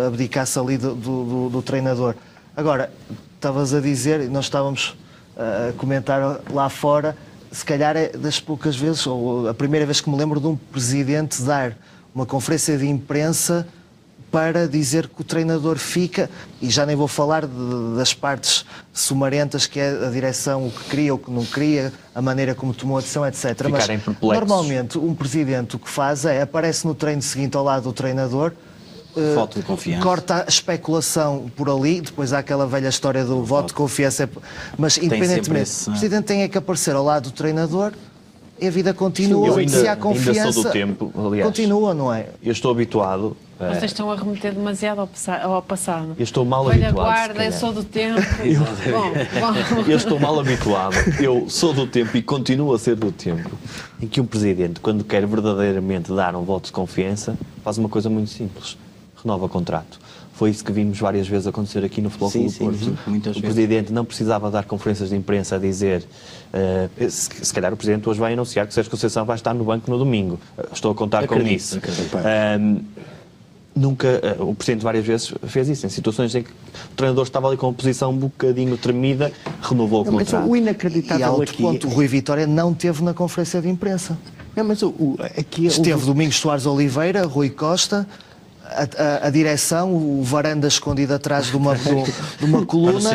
abdicasse ali do treinador. Agora, estavas a dizer, e nós estávamos a comentar lá fora, se calhar é das poucas vezes, ou a primeira vez que me lembro de um presidente dar uma conferência de imprensa para dizer que o treinador fica, e já nem vou falar das partes sumarentas, que é a direção, o que queria, o que não queria, a maneira como tomou a decisão, etc. Mas normalmente um presidente o que faz é, aparece no treino seguinte ao lado do treinador, falta de confiança, corta a especulação por ali, depois há aquela velha história do voto de confiança, mas independentemente, o presidente tem que aparecer ao lado do treinador e a vida continua. Se há confiança, ainda sou do tempo, aliás, continua, não é? Eu estou habituado. Vocês estão a remeter demasiado ao passado. Eu estou mal velha habituado. Guarda, eu sou do tempo. Eu estou mal habituado. Eu sou do tempo e continuo a ser do tempo em que um presidente, quando quer verdadeiramente dar um voto de confiança, faz uma coisa muito simples: renova contrato. Foi isso que vimos várias vezes acontecer aqui no Futebol Clube do Porto. O presidente não precisava dar conferências de imprensa a dizer se calhar o presidente hoje vai anunciar que Sérgio Conceição vai estar no banco no domingo. Estou a contar com isso. Nunca, o presidente várias vezes fez isso, em situações em que o treinador estava ali com a posição um bocadinho tremida, renovou o contrato. Mas o inacreditável e a outro aqui... ponto, o Rui Vitória não teve na conferência de imprensa. Mas aqui esteve Domingos Soares Oliveira, Rui Costa, a direção, o Varanda escondido atrás de uma coluna,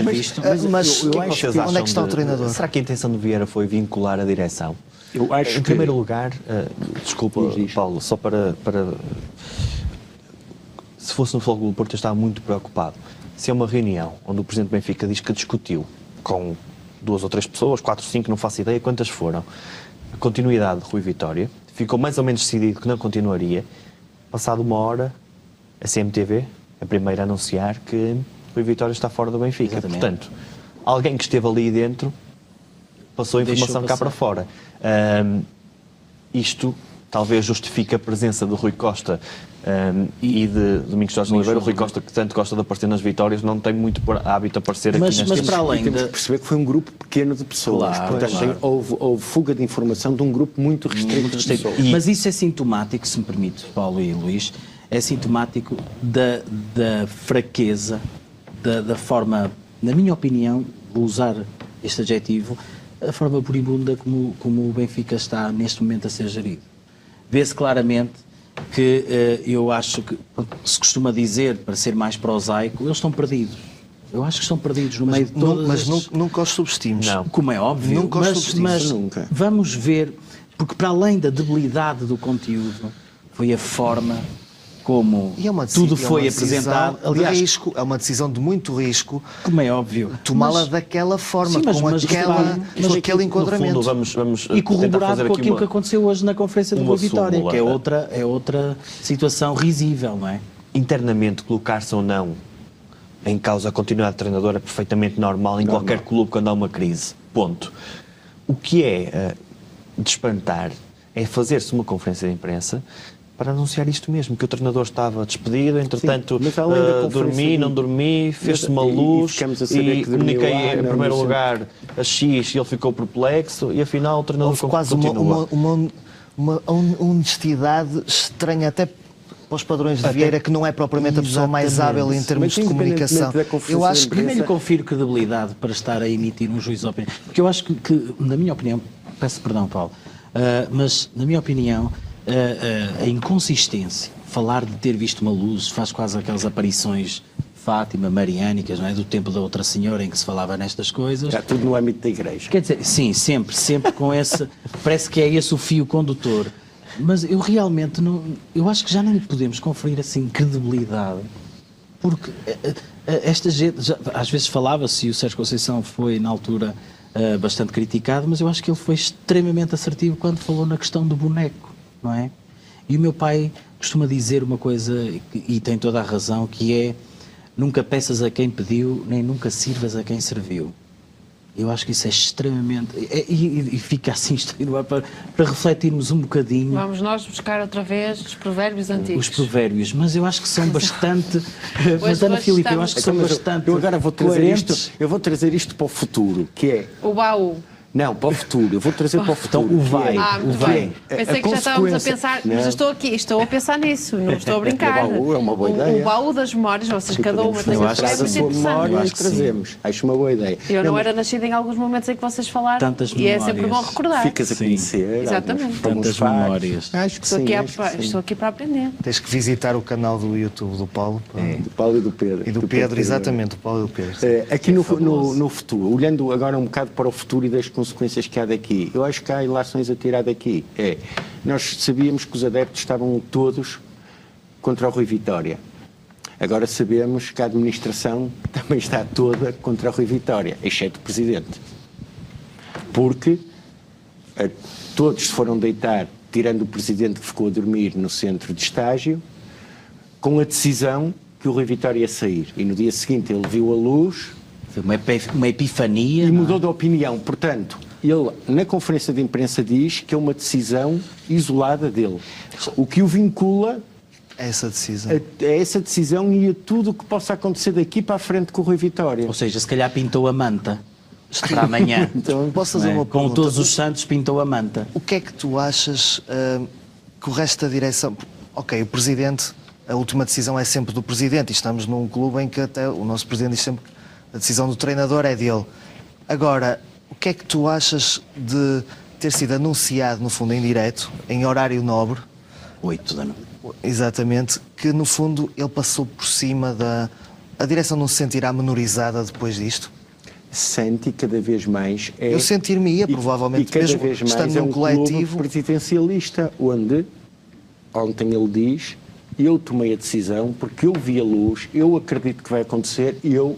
mas onde é que está o treinador? Será que a intenção do Vieira foi vincular a direção? Eu acho em primeiro lugar, desculpa, Paulo, só para se fosse no Futebol Clube do Porto eu estava muito preocupado. Se é uma reunião onde o Presidente do Benfica diz que discutiu com 2 ou 3 pessoas, 4 ou 5, não faço ideia quantas foram, a continuidade de Rui Vitória, ficou mais ou menos decidido que não continuaria, passado uma hora, a CMTV, a primeira a anunciar que Rui Vitória está fora do Benfica. Exatamente. Portanto, alguém que esteve ali dentro passou a informação cá para fora. Isto talvez justifique a presença de Rui Costa e de Domingos Soares Oliveira. O Rui Costa, que tanto gosta de aparecer nas vitórias, não tem muito hábito a aparecer aqui nestas... Mas para além de perceber que foi um grupo pequeno de pessoas. Portanto, houve fuga de informação de um grupo muito restrito de pessoas. Mas isso é sintomático, se me permite, Paulo e Luís, é sintomático da fraqueza, da forma, na minha opinião, vou usar este adjetivo, a forma buribunda como o Benfica está neste momento a ser gerido. Vê-se claramente que eu acho que, se costuma dizer, para ser mais prosaico, eles estão perdidos. Eu acho que estão perdidos no meio de todas Mas nunca os subestimes. Não. Como é óbvio. Nunca os subestimes. Mas vamos ver, porque para além da debilidade do conteúdo, foi a forma como tudo foi apresentado. Aliás, risco, é uma decisão de muito risco. Como é óbvio. Tomá-la daquela forma, com aquele enquadramento. No fundo, vamos e corroborado com aquilo que aconteceu hoje na conferência do Rui Vitória, que é outra situação risível, não é? Internamente, colocar-se ou não em causa a continuidade de treinador é perfeitamente normal em qualquer clube quando há uma crise. Ponto. O que é de espantar é fazer-se uma conferência de imprensa para anunciar isto mesmo, que o treinador estava despedido, entretanto, não dormi, fez-se uma luz e comuniquei em primeiro lugar a X e ele ficou perplexo e afinal o treinador continua. Uma honestidade estranha até para os padrões de Vieira, que não é propriamente a pessoa mais hábil em termos de comunicação. Eu acho que nem lhe confiro credibilidade para estar a emitir um juízo de opinião, porque eu acho que na minha opinião, peço perdão, Paulo, mas na minha opinião, a inconsistência, falar de ter visto uma luz, faz quase aquelas aparições Fátima, mariânicas, não é? Do tempo da outra senhora em que se falava nestas coisas. Já tudo no âmbito da igreja. Quer dizer, sim, sempre com esse, parece que é esse o fio condutor. Mas eu realmente não, eu acho que já nem podemos conferir assim credibilidade, porque esta gente, às vezes falava-se, e o Sérgio Conceição foi na altura bastante criticado, mas eu acho que ele foi extremamente assertivo quando falou na questão do boneco. Não é? E o meu pai costuma dizer uma coisa, e tem toda a razão, que é: nunca peças a quem pediu, nem nunca sirvas a quem serviu. Eu acho que isso é extremamente... E fica assim para refletirmos um bocadinho... Vamos nós buscar outra vez os provérbios antigos. Os provérbios, mas eu acho que são bastante... mas, Ana Filipe, eu acho que são bastante Eu agora vou trazer coerentes. isto, eu vou trazer isto para o futuro, que é... O baú. Não, para o futuro, eu vou trazer para o futuro. Então, o vai. Muito bem. Pensei que já estávamos a pensar, mas eu estou a pensar nisso, não estou a brincar. O baú é uma boa ideia. O baú das memórias, vocês cada uma tem uma traz a sua memória e trazemos. Acho uma boa ideia. Eu não era nascida em alguns momentos em que vocês falaram. Tantas e é sempre bom recordar. Ficas a conhecer. Exatamente. Tantas memórias. Acho que sim. Estou aqui para aprender. Tens que visitar o canal do YouTube do Paulo. Do Paulo e do Pedro. E do Pedro, exatamente, o Paulo e do Pedro. Aqui no futuro, olhando agora um bocado para o futuro e das consequências que há daqui, eu acho que há ilações a tirar daqui. Nós sabíamos que os adeptos estavam todos contra o Rui Vitória. Agora sabemos que a administração também está toda contra o Rui Vitória, exceto o Presidente. Porque todos se foram deitar, tirando o Presidente que ficou a dormir no centro de estágio, com a decisão que o Rui Vitória ia sair. E no dia seguinte ele viu a luz... Foi uma epifania. E mudou de opinião. Portanto, ele, na conferência de imprensa, diz que é uma decisão isolada dele. O que o vincula essa decisão. a essa decisão e a tudo o que possa acontecer daqui para a frente com o Rui Vitória. Ou seja, se calhar pintou a manta para amanhã. Então, posso fazer uma Com pergunta? todos os santos pintou a manta. O que é que tu achas que o resto da direção... Ok, o Presidente, a última decisão é sempre do Presidente e estamos num clube em que até o nosso Presidente diz sempre que a decisão do treinador é dele. Agora, o que é que tu achas de ter sido anunciado, no fundo, em direto, em horário nobre? 8 da noite. Exatamente, que no fundo ele passou por cima da... A direção não se sentirá menorizada depois disto? Sente cada vez mais... Eu sentir-me-ia, provavelmente, e cada mesmo vez mais estando é num um coletivo... clube presidencialista, onde, ontem ele diz, eu tomei a decisão porque eu vi a luz, eu acredito que vai acontecer, eu.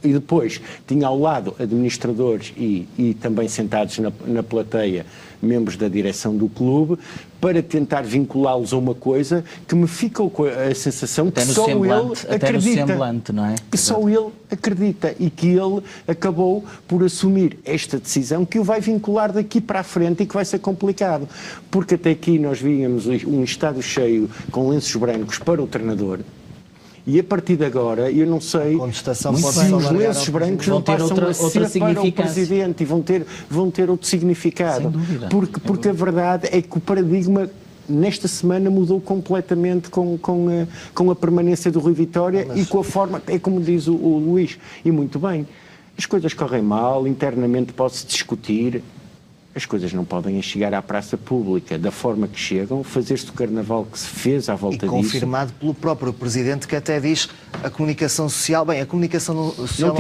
E depois tinha ao lado administradores e também sentados na plateia membros da direção do clube para tentar vinculá-los a uma coisa que me fica com a sensação que só ele acredita. Não é? Que só ele acredita e que ele acabou por assumir esta decisão que o vai vincular daqui para a frente e que vai ser complicado. Porque até aqui nós víamos um estádio cheio com lenços brancos para o treinador. E a partir de agora, eu não sei se os lenços brancos não passam a ser para o Presidente e vão ter outro significado. Sem dúvida. Porque a verdade é que o paradigma nesta semana mudou completamente com a permanência do Rui Vitória e com a forma, é como diz o Luís, e muito bem, as coisas correm mal, internamente pode-se discutir. As coisas não podem chegar à praça pública da forma que chegam, fazer-se o carnaval que se fez à volta disso. E confirmado pelo próprio Presidente, que até diz a comunicação social... Bem, a comunicação social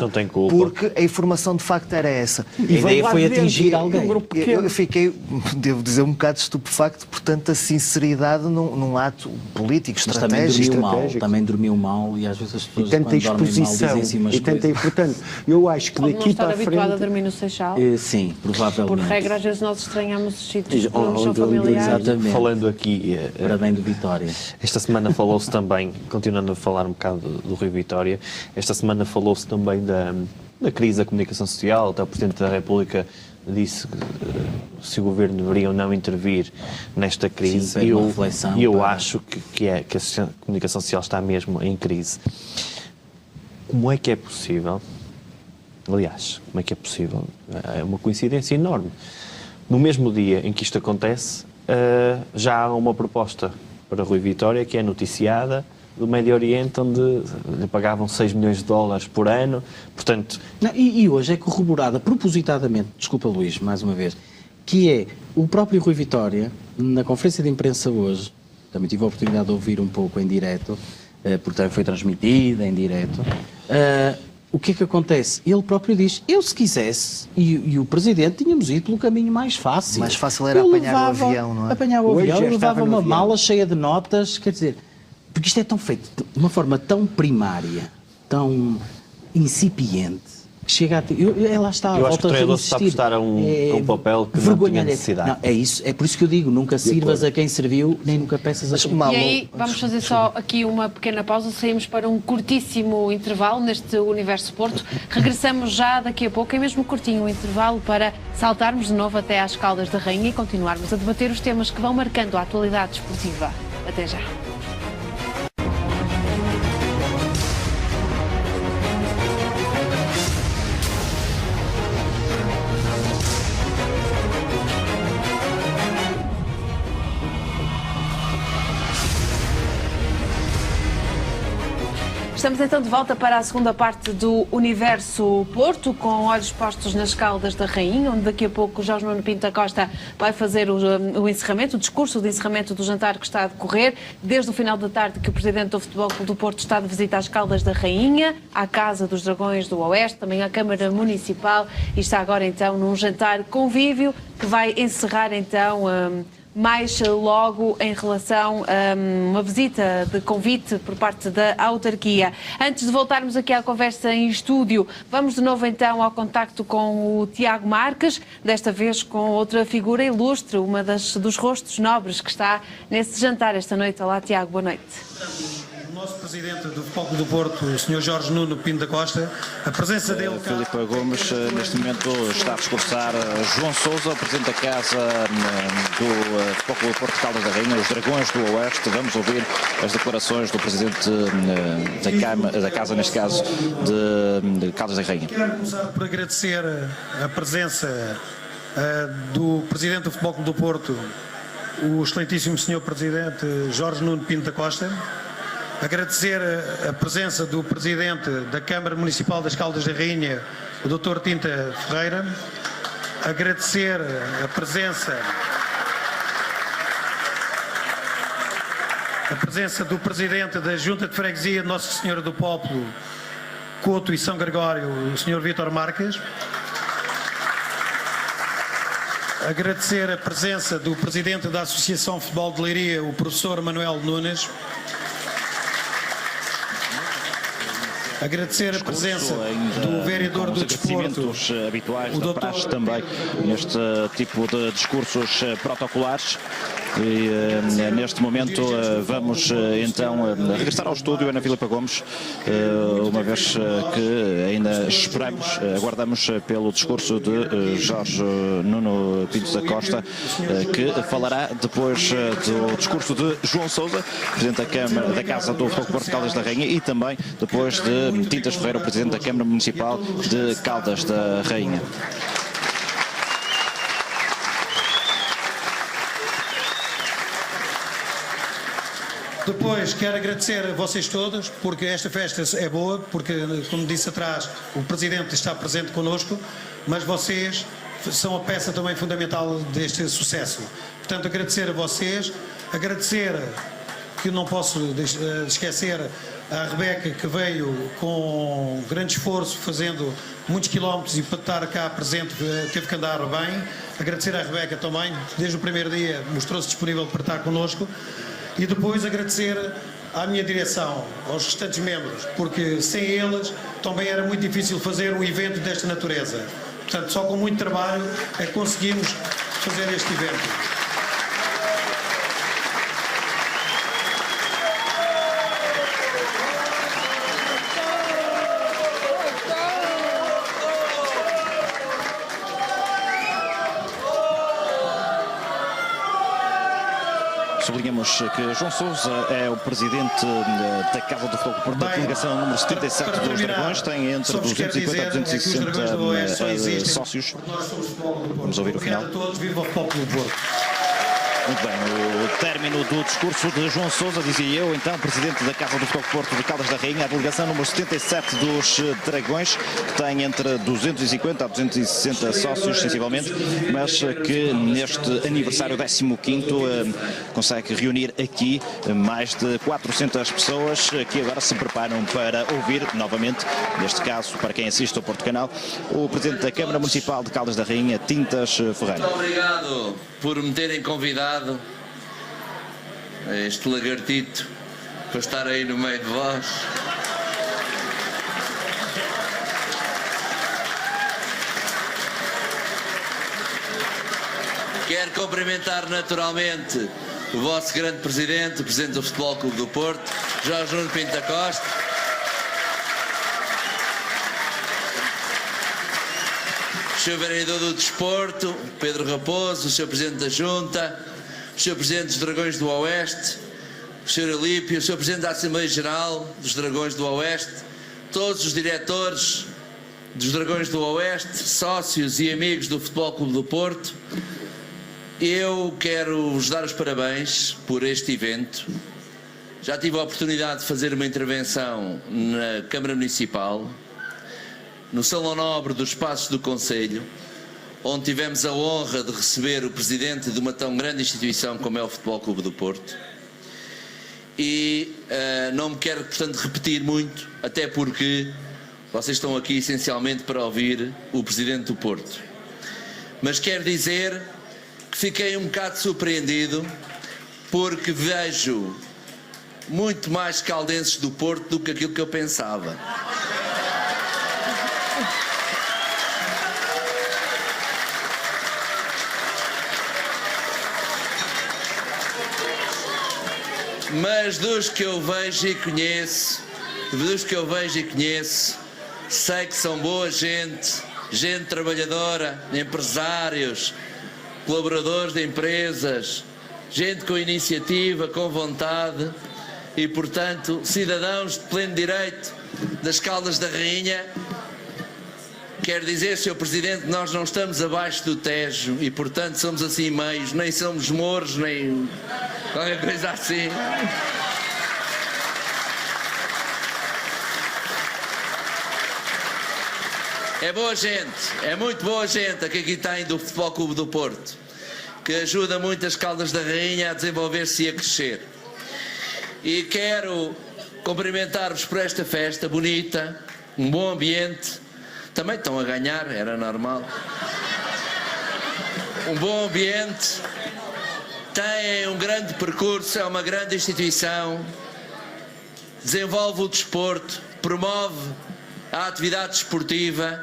não tem culpa, porque a informação de facto era essa. A ideia foi atingir alguém. Eu fiquei, devo dizer, um bocado estupefacto por tanta sinceridade num ato político, estratégico. Também dormiu mal e às vezes as pessoas quando dormem mal dizem-se umas coisas. Portanto, eu acho que daqui para a frente... Não estar habituado a dormir no Seixal? Sim, provavelmente. Por regra, às vezes nós estranhamos os sítios que não são familiares. Exatamente. Falando aqui... Para bem do Vitória. Esta semana falou-se também, continuando a falar um bocado do Rui Vitória, esta semana falou-se também da crise da comunicação social. Até o Presidente da República disse que se o Governo deveria ou não intervir nesta crise. Sim, e eu acho que a comunicação social está mesmo em crise. Como é que é possível... Aliás, como é que é possível? É uma coincidência enorme. No mesmo dia em que isto acontece, já há uma proposta para Rui Vitória que é noticiada do Médio Oriente, onde lhe pagavam 6 milhões de dólares por ano. Portanto... Não, e hoje é corroborada propositadamente, desculpa Luís, mais uma vez, que é o próprio Rui Vitória, na conferência de imprensa hoje, também tive a oportunidade de ouvir um pouco em direto, portanto foi transmitida em direto, o que é que acontece? Ele próprio diz, eu se quisesse, e o Presidente, tínhamos ido pelo caminho mais fácil. Mais fácil era apanhar o avião, não é? Apanhar o avião, levava uma mala cheia de notas, quer dizer, porque isto é tão feito de uma forma tão primária, tão incipiente, chega a ter. Lá está, Eu acho que o treinador se está a prestar a um papel que não tinha necessidade. Não, é isso, é por isso que eu digo, nunca sirvas a quem serviu, nem nunca peças a quem... E aí, vamos fazer só aqui uma pequena pausa, saímos para um curtíssimo intervalo neste Universo Porto. Regressamos já daqui a pouco, é mesmo curtinho o intervalo, para saltarmos de novo até às Caldas da Rainha e continuarmos a debater os temas que vão marcando a atualidade desportiva. Até já. Estamos então de volta para a segunda parte do Universo Porto, com olhos postos nas Caldas da Rainha, onde daqui a pouco o Jorge Nuno Pinto da Costa vai fazer o encerramento, o discurso de encerramento do jantar que está a decorrer, desde o final da tarde que o Presidente do Futebol Clube do Porto está de visita às Caldas da Rainha, à Casa dos Dragões do Oeste, também à Câmara Municipal, e está agora então num jantar convívio que vai encerrar então... mais logo em relação a uma visita de convite por parte da autarquia. Antes de voltarmos aqui à conversa em estúdio, vamos de novo então ao contacto com o Tiago Marques, desta vez com outra figura ilustre, uma dos rostos nobres que está nesse jantar esta noite. Olá, Tiago, boa noite. O nosso presidente do Futebol Clube do Porto, o Sr. Jorge Nuno Pinto da Costa, a presença dele... Filipe Gomes, neste momento, está a discursar João Sousa, o presidente da Casa do Futebol Clube do Porto, Caldas da Rainha, os Dragões do Oeste. Vamos ouvir as declarações do presidente da Casa, neste caso, de Caldas da Rainha. Quero começar por agradecer a presença do presidente do Futebol Clube do Porto, o excelentíssimo Sr. Presidente Jorge Nuno Pinto da Costa. Agradecer a presença do Presidente da Câmara Municipal das Caldas da Rainha, o Dr. Tinta Ferreira. Agradecer a presença do Presidente da Junta de Freguesia de Nossa Senhora do Popolo, Couto e São Gregório, o Sr. Vítor Marques. Agradecer a presença do Presidente da Associação Futebol de Leiria, o Professor Manuel Nunes. Agradecer a presença do vereador do desporto, habituais da praxe também neste tipo de discursos protocolares. E neste momento vamos então regressar ao estúdio, Ana Filipe Gomes, uma vez que ainda aguardamos pelo discurso de Jorge Nuno Pinto da Costa, que falará depois do discurso de João Sousa, presidente da Casa do Futebol Porto Caldas da Rainha, e também depois de Tintas Ferreira, o presidente da Câmara Municipal de Caldas da Rainha. Depois quero agradecer a vocês todos, porque esta festa é boa, porque, como disse atrás, o Presidente está presente connosco, mas vocês são a peça também fundamental deste sucesso. Portanto, agradecer a vocês, agradecer, que não posso esquecer, a Rebeca, que veio com grande esforço, fazendo muitos quilómetros, e para estar cá presente teve que andar bem. Agradecer à Rebeca também, desde o primeiro dia mostrou-se disponível para estar connosco. E depois agradecer à minha direção, aos restantes membros, porque sem eles também era muito difícil fazer um evento desta natureza. Portanto, só com muito trabalho é que conseguimos fazer este evento. Sublinhamos que João Sousa é o presidente da Casa do Futebol do Porto, da delegação número 77 dos Dragões, tem entre 250 a 260 sócios. Vamos ouvir o final. Muito bem, o término do discurso de João Sousa, dizia eu, então, presidente da Casa do Futebol do Porto de Caldas da Rainha, a delegação número 77 dos Dragões, que tem entre 250 a 260 sócios, sensivelmente, mas que neste aniversário 15º consegue reunir aqui mais de 400 pessoas que agora se preparam para ouvir novamente, neste caso, para quem assiste ao Porto Canal, o presidente da Câmara Municipal de Caldas da Rainha, Tintas Ferreira. Muito obrigado por me terem convidado, este lagartito, para estar aí no meio de vós. Quero cumprimentar naturalmente o vosso grande presidente, o presidente do Futebol Clube do Porto, Jorge Nuno Pinto da Costa. O Sr. Vereador do Desporto, Pedro Raposo, o Sr. Presidente da Junta, o Sr. Presidente dos Dragões do Oeste, o Sr. Alípio, o Sr. Presidente da Assembleia Geral dos Dragões do Oeste, todos os diretores dos Dragões do Oeste, sócios e amigos do Futebol Clube do Porto, eu quero vos dar os parabéns por este evento. Já tive a oportunidade de fazer uma intervenção na Câmara Municipal, no Salão Nobre dos Passos do Concelho, onde tivemos a honra de receber o presidente de uma tão grande instituição como é o Futebol Clube do Porto. E não me quero, portanto, repetir muito, até porque vocês estão aqui essencialmente para ouvir o presidente do Porto. Mas quero dizer que fiquei um bocado surpreendido porque vejo muito mais caldenses do Porto do que aquilo que eu pensava. Mas dos que eu vejo e conheço, sei que são boa gente, gente trabalhadora, empresários, colaboradores de empresas, gente com iniciativa, com vontade e, portanto, cidadãos de pleno direito das Caldas da Rainha. Quero dizer, Sr. Presidente, nós não estamos abaixo do Tejo e, portanto, somos assim meios, nem somos mouros, nem qualquer coisa assim. É boa gente, é muito boa gente a que aqui tem do Futebol Clube do Porto, que ajuda muito as Caldas da Rainha a desenvolver-se e a crescer. E quero cumprimentar-vos por esta festa bonita, um bom ambiente. Também estão a ganhar, era normal. Um bom ambiente, têm um grande percurso, é uma grande instituição, desenvolve o desporto, promove a atividade desportiva,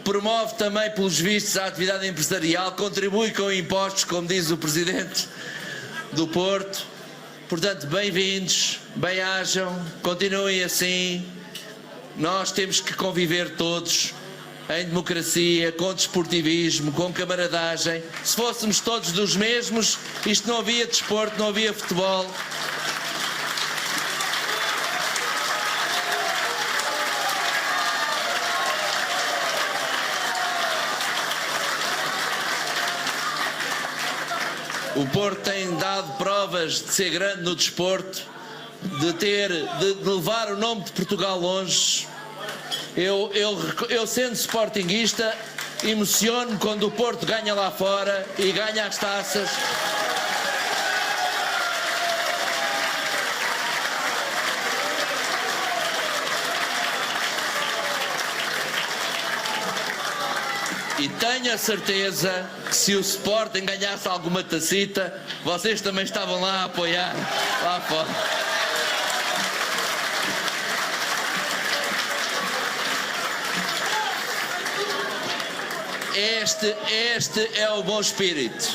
promove também, pelos vistos, a atividade empresarial, contribui com impostos, como diz o Presidente do Porto. Portanto, bem-vindos, bem-ajam, continuem assim. Nós temos que conviver todos em democracia, com desportivismo, com camaradagem. Se fôssemos todos dos mesmos, isto não havia desporto, não havia futebol. O Porto tem dado provas de ser grande no desporto, de levar o nome de Portugal longe. Eu sendo sportinguista, emociono-me quando o Porto ganha lá fora e ganha as taças. E tenho a certeza que se o Sporting ganhasse alguma tacita, vocês também estavam lá a apoiar, lá fora. Este é o bom espírito.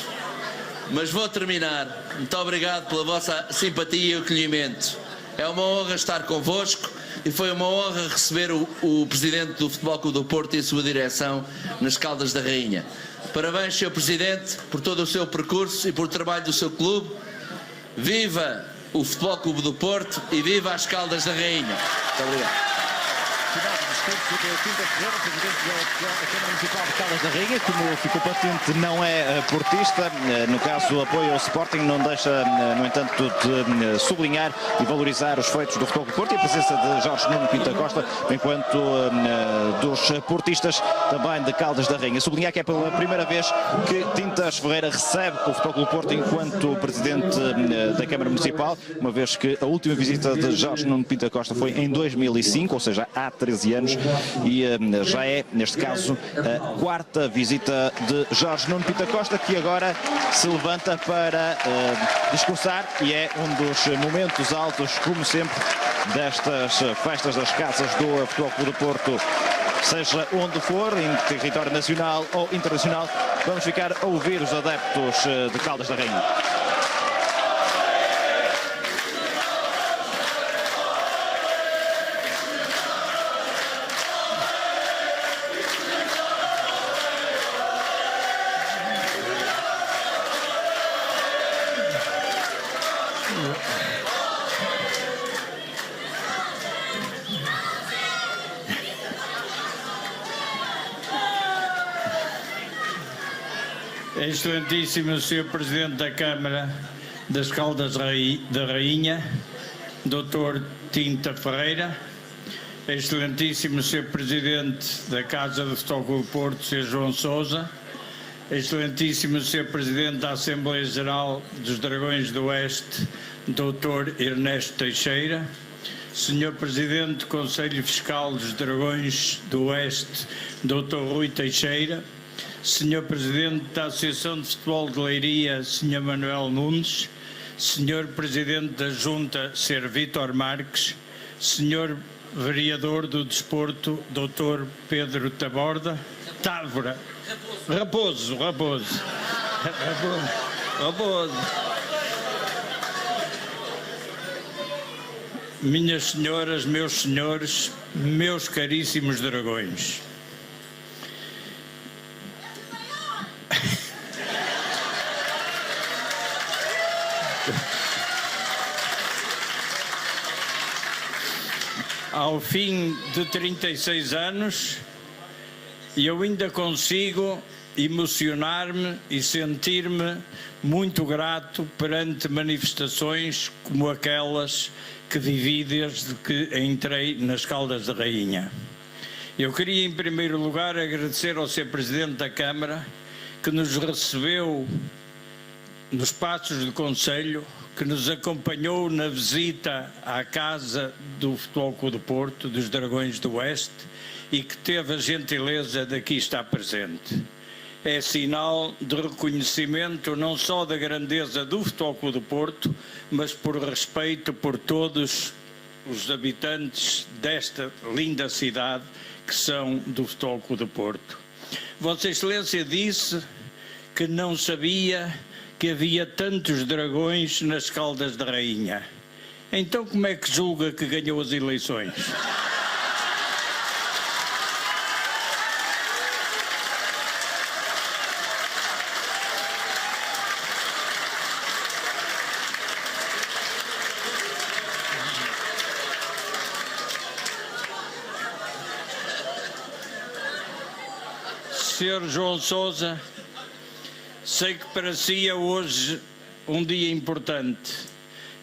Mas vou terminar. Muito obrigado pela vossa simpatia e acolhimento. É uma honra estar convosco e foi uma honra receber o Presidente do Futebol Clube do Porto e a sua direção nas Caldas da Rainha. Parabéns, Sr. Presidente, por todo o seu percurso e por o trabalho do seu clube. Viva o Futebol Clube do Porto e viva as Caldas da Rainha. Muito obrigado. Final do discurso de Pinto Ferreira, presidente da Câmara Municipal de Caldas da Rainha. Como ficou patente, não é portista. No caso, o apoio ao Sporting não deixa, no entanto, de sublinhar e valorizar os feitos do Futebol do Porto e a presença de Jorge Nuno Pinto da Costa, enquanto dos portistas também de Caldas da Rainha. Sublinhar que é pela primeira vez que Tintas Ferreira recebe o Futebol do Porto enquanto presidente da Câmara Municipal, uma vez que a última visita de Jorge Nuno Pinto da Costa foi em 2005, ou seja, há 13 anos, e já é, neste caso, a quarta visita de Jorge Nuno Pinto da Costa, que agora se levanta para discursar, e é um dos momentos altos, como sempre, destas festas das casas do Futebol Clube do Porto, seja onde for, em território nacional ou internacional. Vamos ficar a ouvir os adeptos de Caldas da Rainha. Excelentíssimo Sr. Presidente da Câmara das Caldas da Rainha, Dr. Tinta Ferreira, Excelentíssimo Sr. Presidente da Casa do Futebol Clube do Porto, Sr. João Sousa, Excelentíssimo Sr. Presidente da Assembleia Geral dos Dragões do Oeste, Dr. Ernesto Teixeira, Sr. Presidente do Conselho Fiscal dos Dragões do Oeste, Dr. Rui Teixeira, Sr. Presidente da Associação de Futebol de Leiria, Sr. Manuel Nunes, Sr. Presidente da Junta, Sr. Vítor Marques, Sr. Vereador do Desporto, Dr. Pedro Távora, Raposo. Minhas senhoras, meus senhores, meus caríssimos dragões. Ao fim de 36 anos, eu ainda consigo emocionar-me e sentir-me muito grato perante manifestações como aquelas que vivi desde que entrei nas Caldas da Rainha. Eu queria, em primeiro lugar, agradecer ao Sr. Presidente da Câmara, que nos recebeu nos Passos do Conselho, que nos acompanhou na visita à Casa do Futebol Clube do Porto, dos Dragões do Oeste, e que teve a gentileza de aqui estar presente. É sinal de reconhecimento não só da grandeza do Futebol Clube do Porto, mas por respeito por todos os habitantes desta linda cidade que são do Futebol Clube do Porto. Vossa Excelência disse que não sabia que havia tantos dragões nas Caldas da Rainha. Então como é que julga que ganhou as eleições? Sr. João Sousa, sei que para si é hoje um dia importante.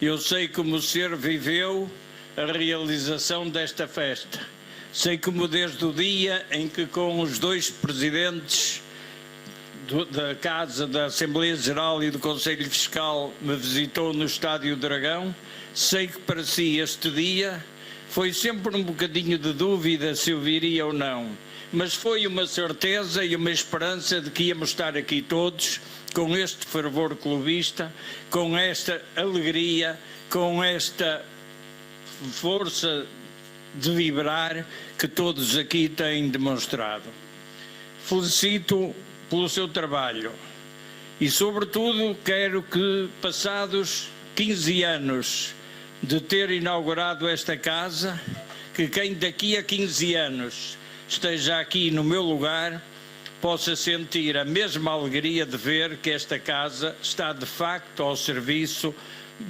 Eu sei como o senhor viveu a realização desta festa. Sei como desde o dia em que com os dois presidentes da Casa, da Assembleia Geral e do Conselho Fiscal me visitou no Estádio Dragão, sei que para si este dia foi sempre um bocadinho de dúvida se eu viria ou não. Mas foi uma certeza e uma esperança de que íamos estar aqui todos, com este fervor clubista, com esta alegria, com esta força de vibrar que todos aqui têm demonstrado. Felicito pelo seu trabalho e, sobretudo, quero que, passados 15 anos de ter inaugurado esta casa, que quem daqui a 15 anos esteja aqui no meu lugar, possa sentir a mesma alegria de ver que esta casa está de facto ao serviço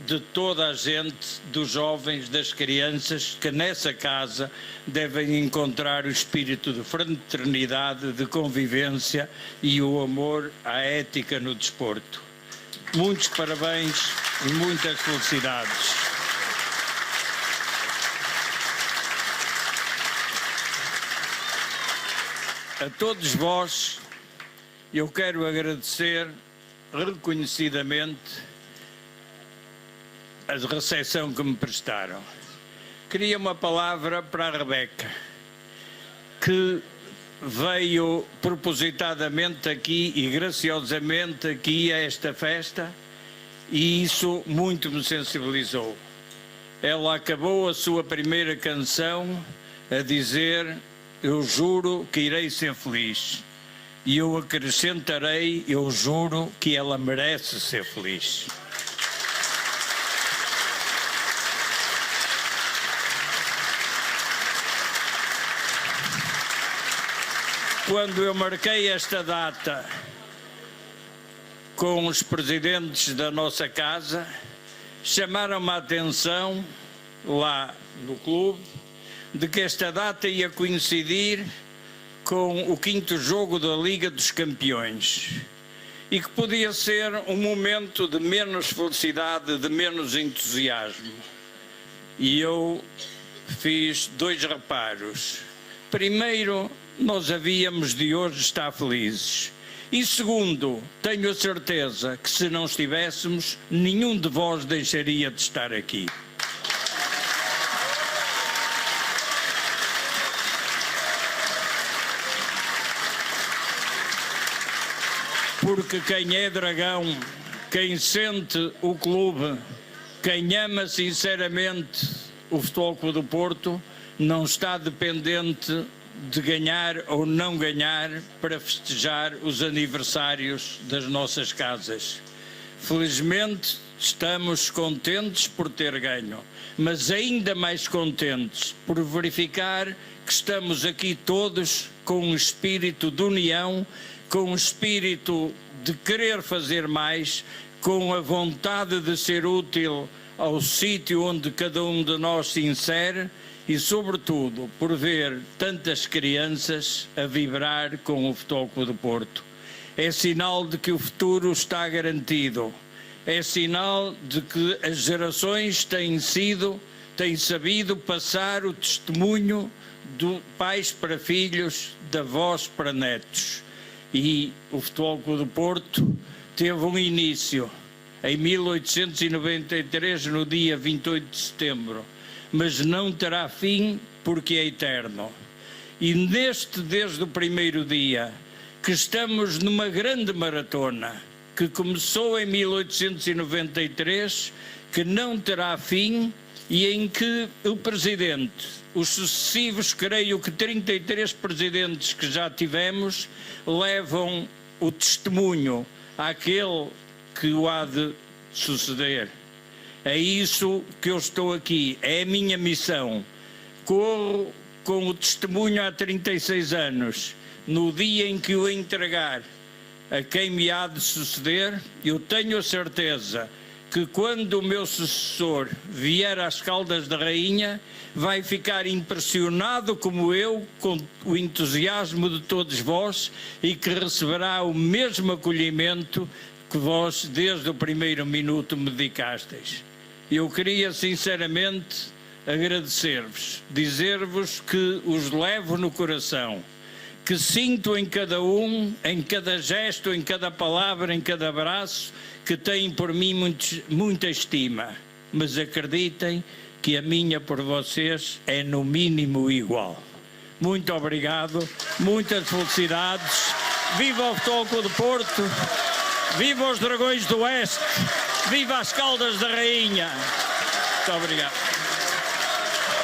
de toda a gente, dos jovens, das crianças, que nessa casa devem encontrar o espírito de fraternidade, de convivência e o amor à ética no desporto. Muitos parabéns e muitas felicidades. A todos vós, eu quero agradecer reconhecidamente a recepção que me prestaram. Queria uma palavra para a Rebeca, que veio propositadamente aqui e graciosamente aqui a esta festa, e isso muito me sensibilizou. Ela acabou a sua primeira canção a dizer: eu juro que irei ser feliz. E eu acrescentarei, eu juro que ela merece ser feliz. Quando eu marquei esta data com os presidentes da nossa casa, chamaram-me a atenção lá no clube de que esta data ia coincidir com o 5º jogo da Liga dos Campeões e que podia ser um momento de menos felicidade, de menos entusiasmo. E eu fiz 2 reparos. Primeiro, nós havíamos de hoje estar felizes. E segundo, tenho a certeza que se não estivéssemos, nenhum de vós deixaria de estar aqui. Porque quem é dragão, quem sente o clube, quem ama sinceramente o Futebol Clube do Porto, não está dependente de ganhar ou não ganhar para festejar os aniversários das nossas casas. Felizmente estamos contentes por ter ganho, mas ainda mais contentes por verificar que estamos aqui todos com um espírito de união, com um espírito de querer fazer mais, com a vontade de ser útil ao sítio onde cada um de nós se insere e, sobretudo, por ver tantas crianças a vibrar com o Futebol Clube do Porto. É sinal de que o futuro está garantido. É sinal de que as gerações têm sabido passar o testemunho de pais para filhos, de avós para netos. E o Futebol Clube do Porto teve um início em 1893, no dia 28 de setembro, mas não terá fim porque é eterno. E desde o primeiro dia, que estamos numa grande maratona, que começou em 1893, que não terá fim e em que o Presidente, os sucessivos, creio que 33 Presidentes que já tivemos, levam o testemunho àquele que o há de suceder. É isso que eu estou aqui, é a minha missão. Corro com o testemunho há 36 anos. No dia em que o entregar a quem me há de suceder, eu tenho a certeza que quando o meu sucessor vier às Caldas da Rainha, vai ficar impressionado como eu com o entusiasmo de todos vós e que receberá o mesmo acolhimento que vós desde o primeiro minuto me dedicasteis. Eu queria sinceramente agradecer-vos, dizer-vos que os levo no coração, que sinto em cada um, em cada gesto, em cada palavra, em cada abraço, que têm por mim muita estima, mas acreditem que a minha por vocês é no mínimo igual. Muito obrigado, muitas felicidades, viva o Futebol Clube do Porto, viva os Dragões do Oeste, viva as Caldas da Rainha. Muito obrigado.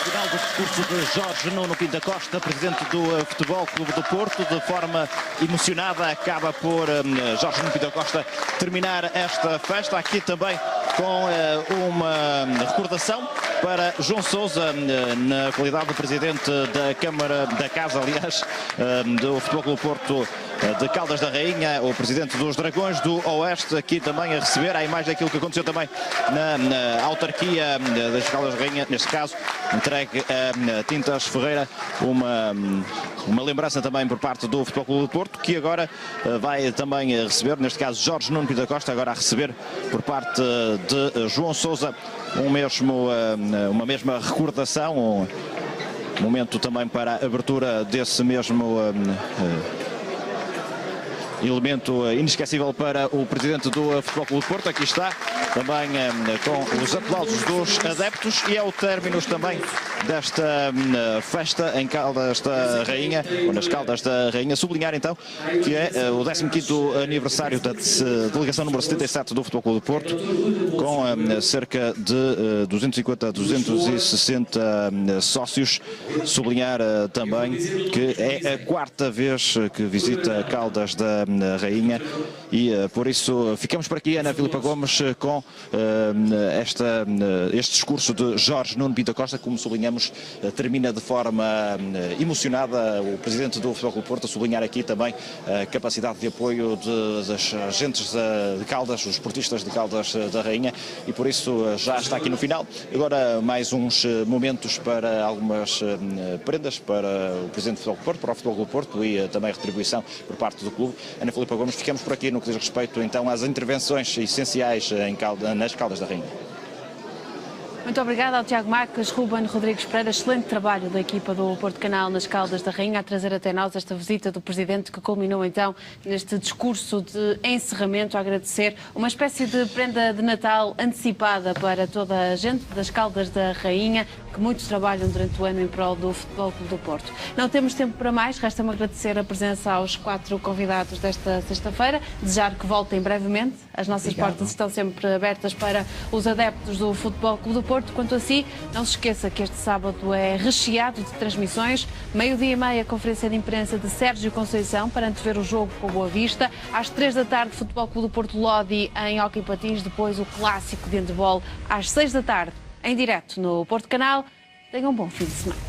Final do discurso de Jorge Nuno Pinto da Costa, presidente do Futebol Clube do Porto, de forma emocionada, acaba por Jorge Nuno Pinto da Costa terminar esta festa, aqui também com uma recordação para João Sousa, na qualidade de presidente da Câmara da Casa, aliás, do Futebol Clube do Porto de Caldas da Rainha, o presidente dos Dragões do Oeste, aqui também a receber a imagem daquilo que aconteceu também na autarquia das Caldas da Rainha, neste caso, entregue a Tintas Ferreira, uma lembrança também por parte do Futebol Clube do Porto, que agora vai também receber, neste caso Jorge Nuno Pinto da Costa, agora a receber por parte de João Sousa uma mesma recordação, um momento também para a abertura desse mesmo elemento inesquecível para o presidente do Futebol Clube do Porto. Aqui está, também com os aplausos dos adeptos, e é o término também desta festa em Caldas da Rainha, ou nas Caldas da Rainha. Sublinhar então que é o 15º aniversário da delegação número 77 do Futebol Clube do Porto, com cerca de 250 a 260 sócios. Sublinhar também que é a 4ª vez que visita Caldas da Rainha, e por isso ficamos por aqui, Ana Filipa Gomes, com este discurso de Jorge Nuno Pinto Costa. Como sublinhamos, termina de forma emocionada o presidente do Futebol Clube do Porto, a sublinhar aqui também a capacidade de apoio das agentes de Caldas, os esportistas de Caldas da Rainha, e por isso já está aqui no final. Agora mais uns momentos para algumas prendas para o presidente do Futebol Clube do Porto, para o Futebol Clube do Porto, e também retribuição por parte do clube. Ana Filipa Gomes, ficamos por aqui no que diz respeito então às intervenções essenciais nas Caldas da Rainha. Muito obrigada ao Tiago Marques, Ruben Rodrigues Pereira. Excelente trabalho da equipa do Porto Canal nas Caldas da Rainha a trazer até nós esta visita do Presidente, que culminou então neste discurso de encerramento, a agradecer uma espécie de prenda de Natal antecipada para toda a gente das Caldas da Rainha, que muitos trabalham durante o ano em prol do Futebol Clube do Porto. Não temos tempo para mais, resta-me agradecer a presença aos 4 convidados desta sexta-feira, desejar que voltem brevemente. As nossas portas estão sempre abertas para os adeptos do Futebol Clube do Porto. Quanto a si, não se esqueça que este sábado é recheado de transmissões. 12h30, conferência de imprensa de Sérgio Conceição para antever o jogo com o Boa Vista. Às 3 da tarde, Futebol Clube do Porto Lodi em hóquei patins. Depois o clássico de handball às 6 da tarde, em direto no Porto Canal. Tenham um bom fim de semana.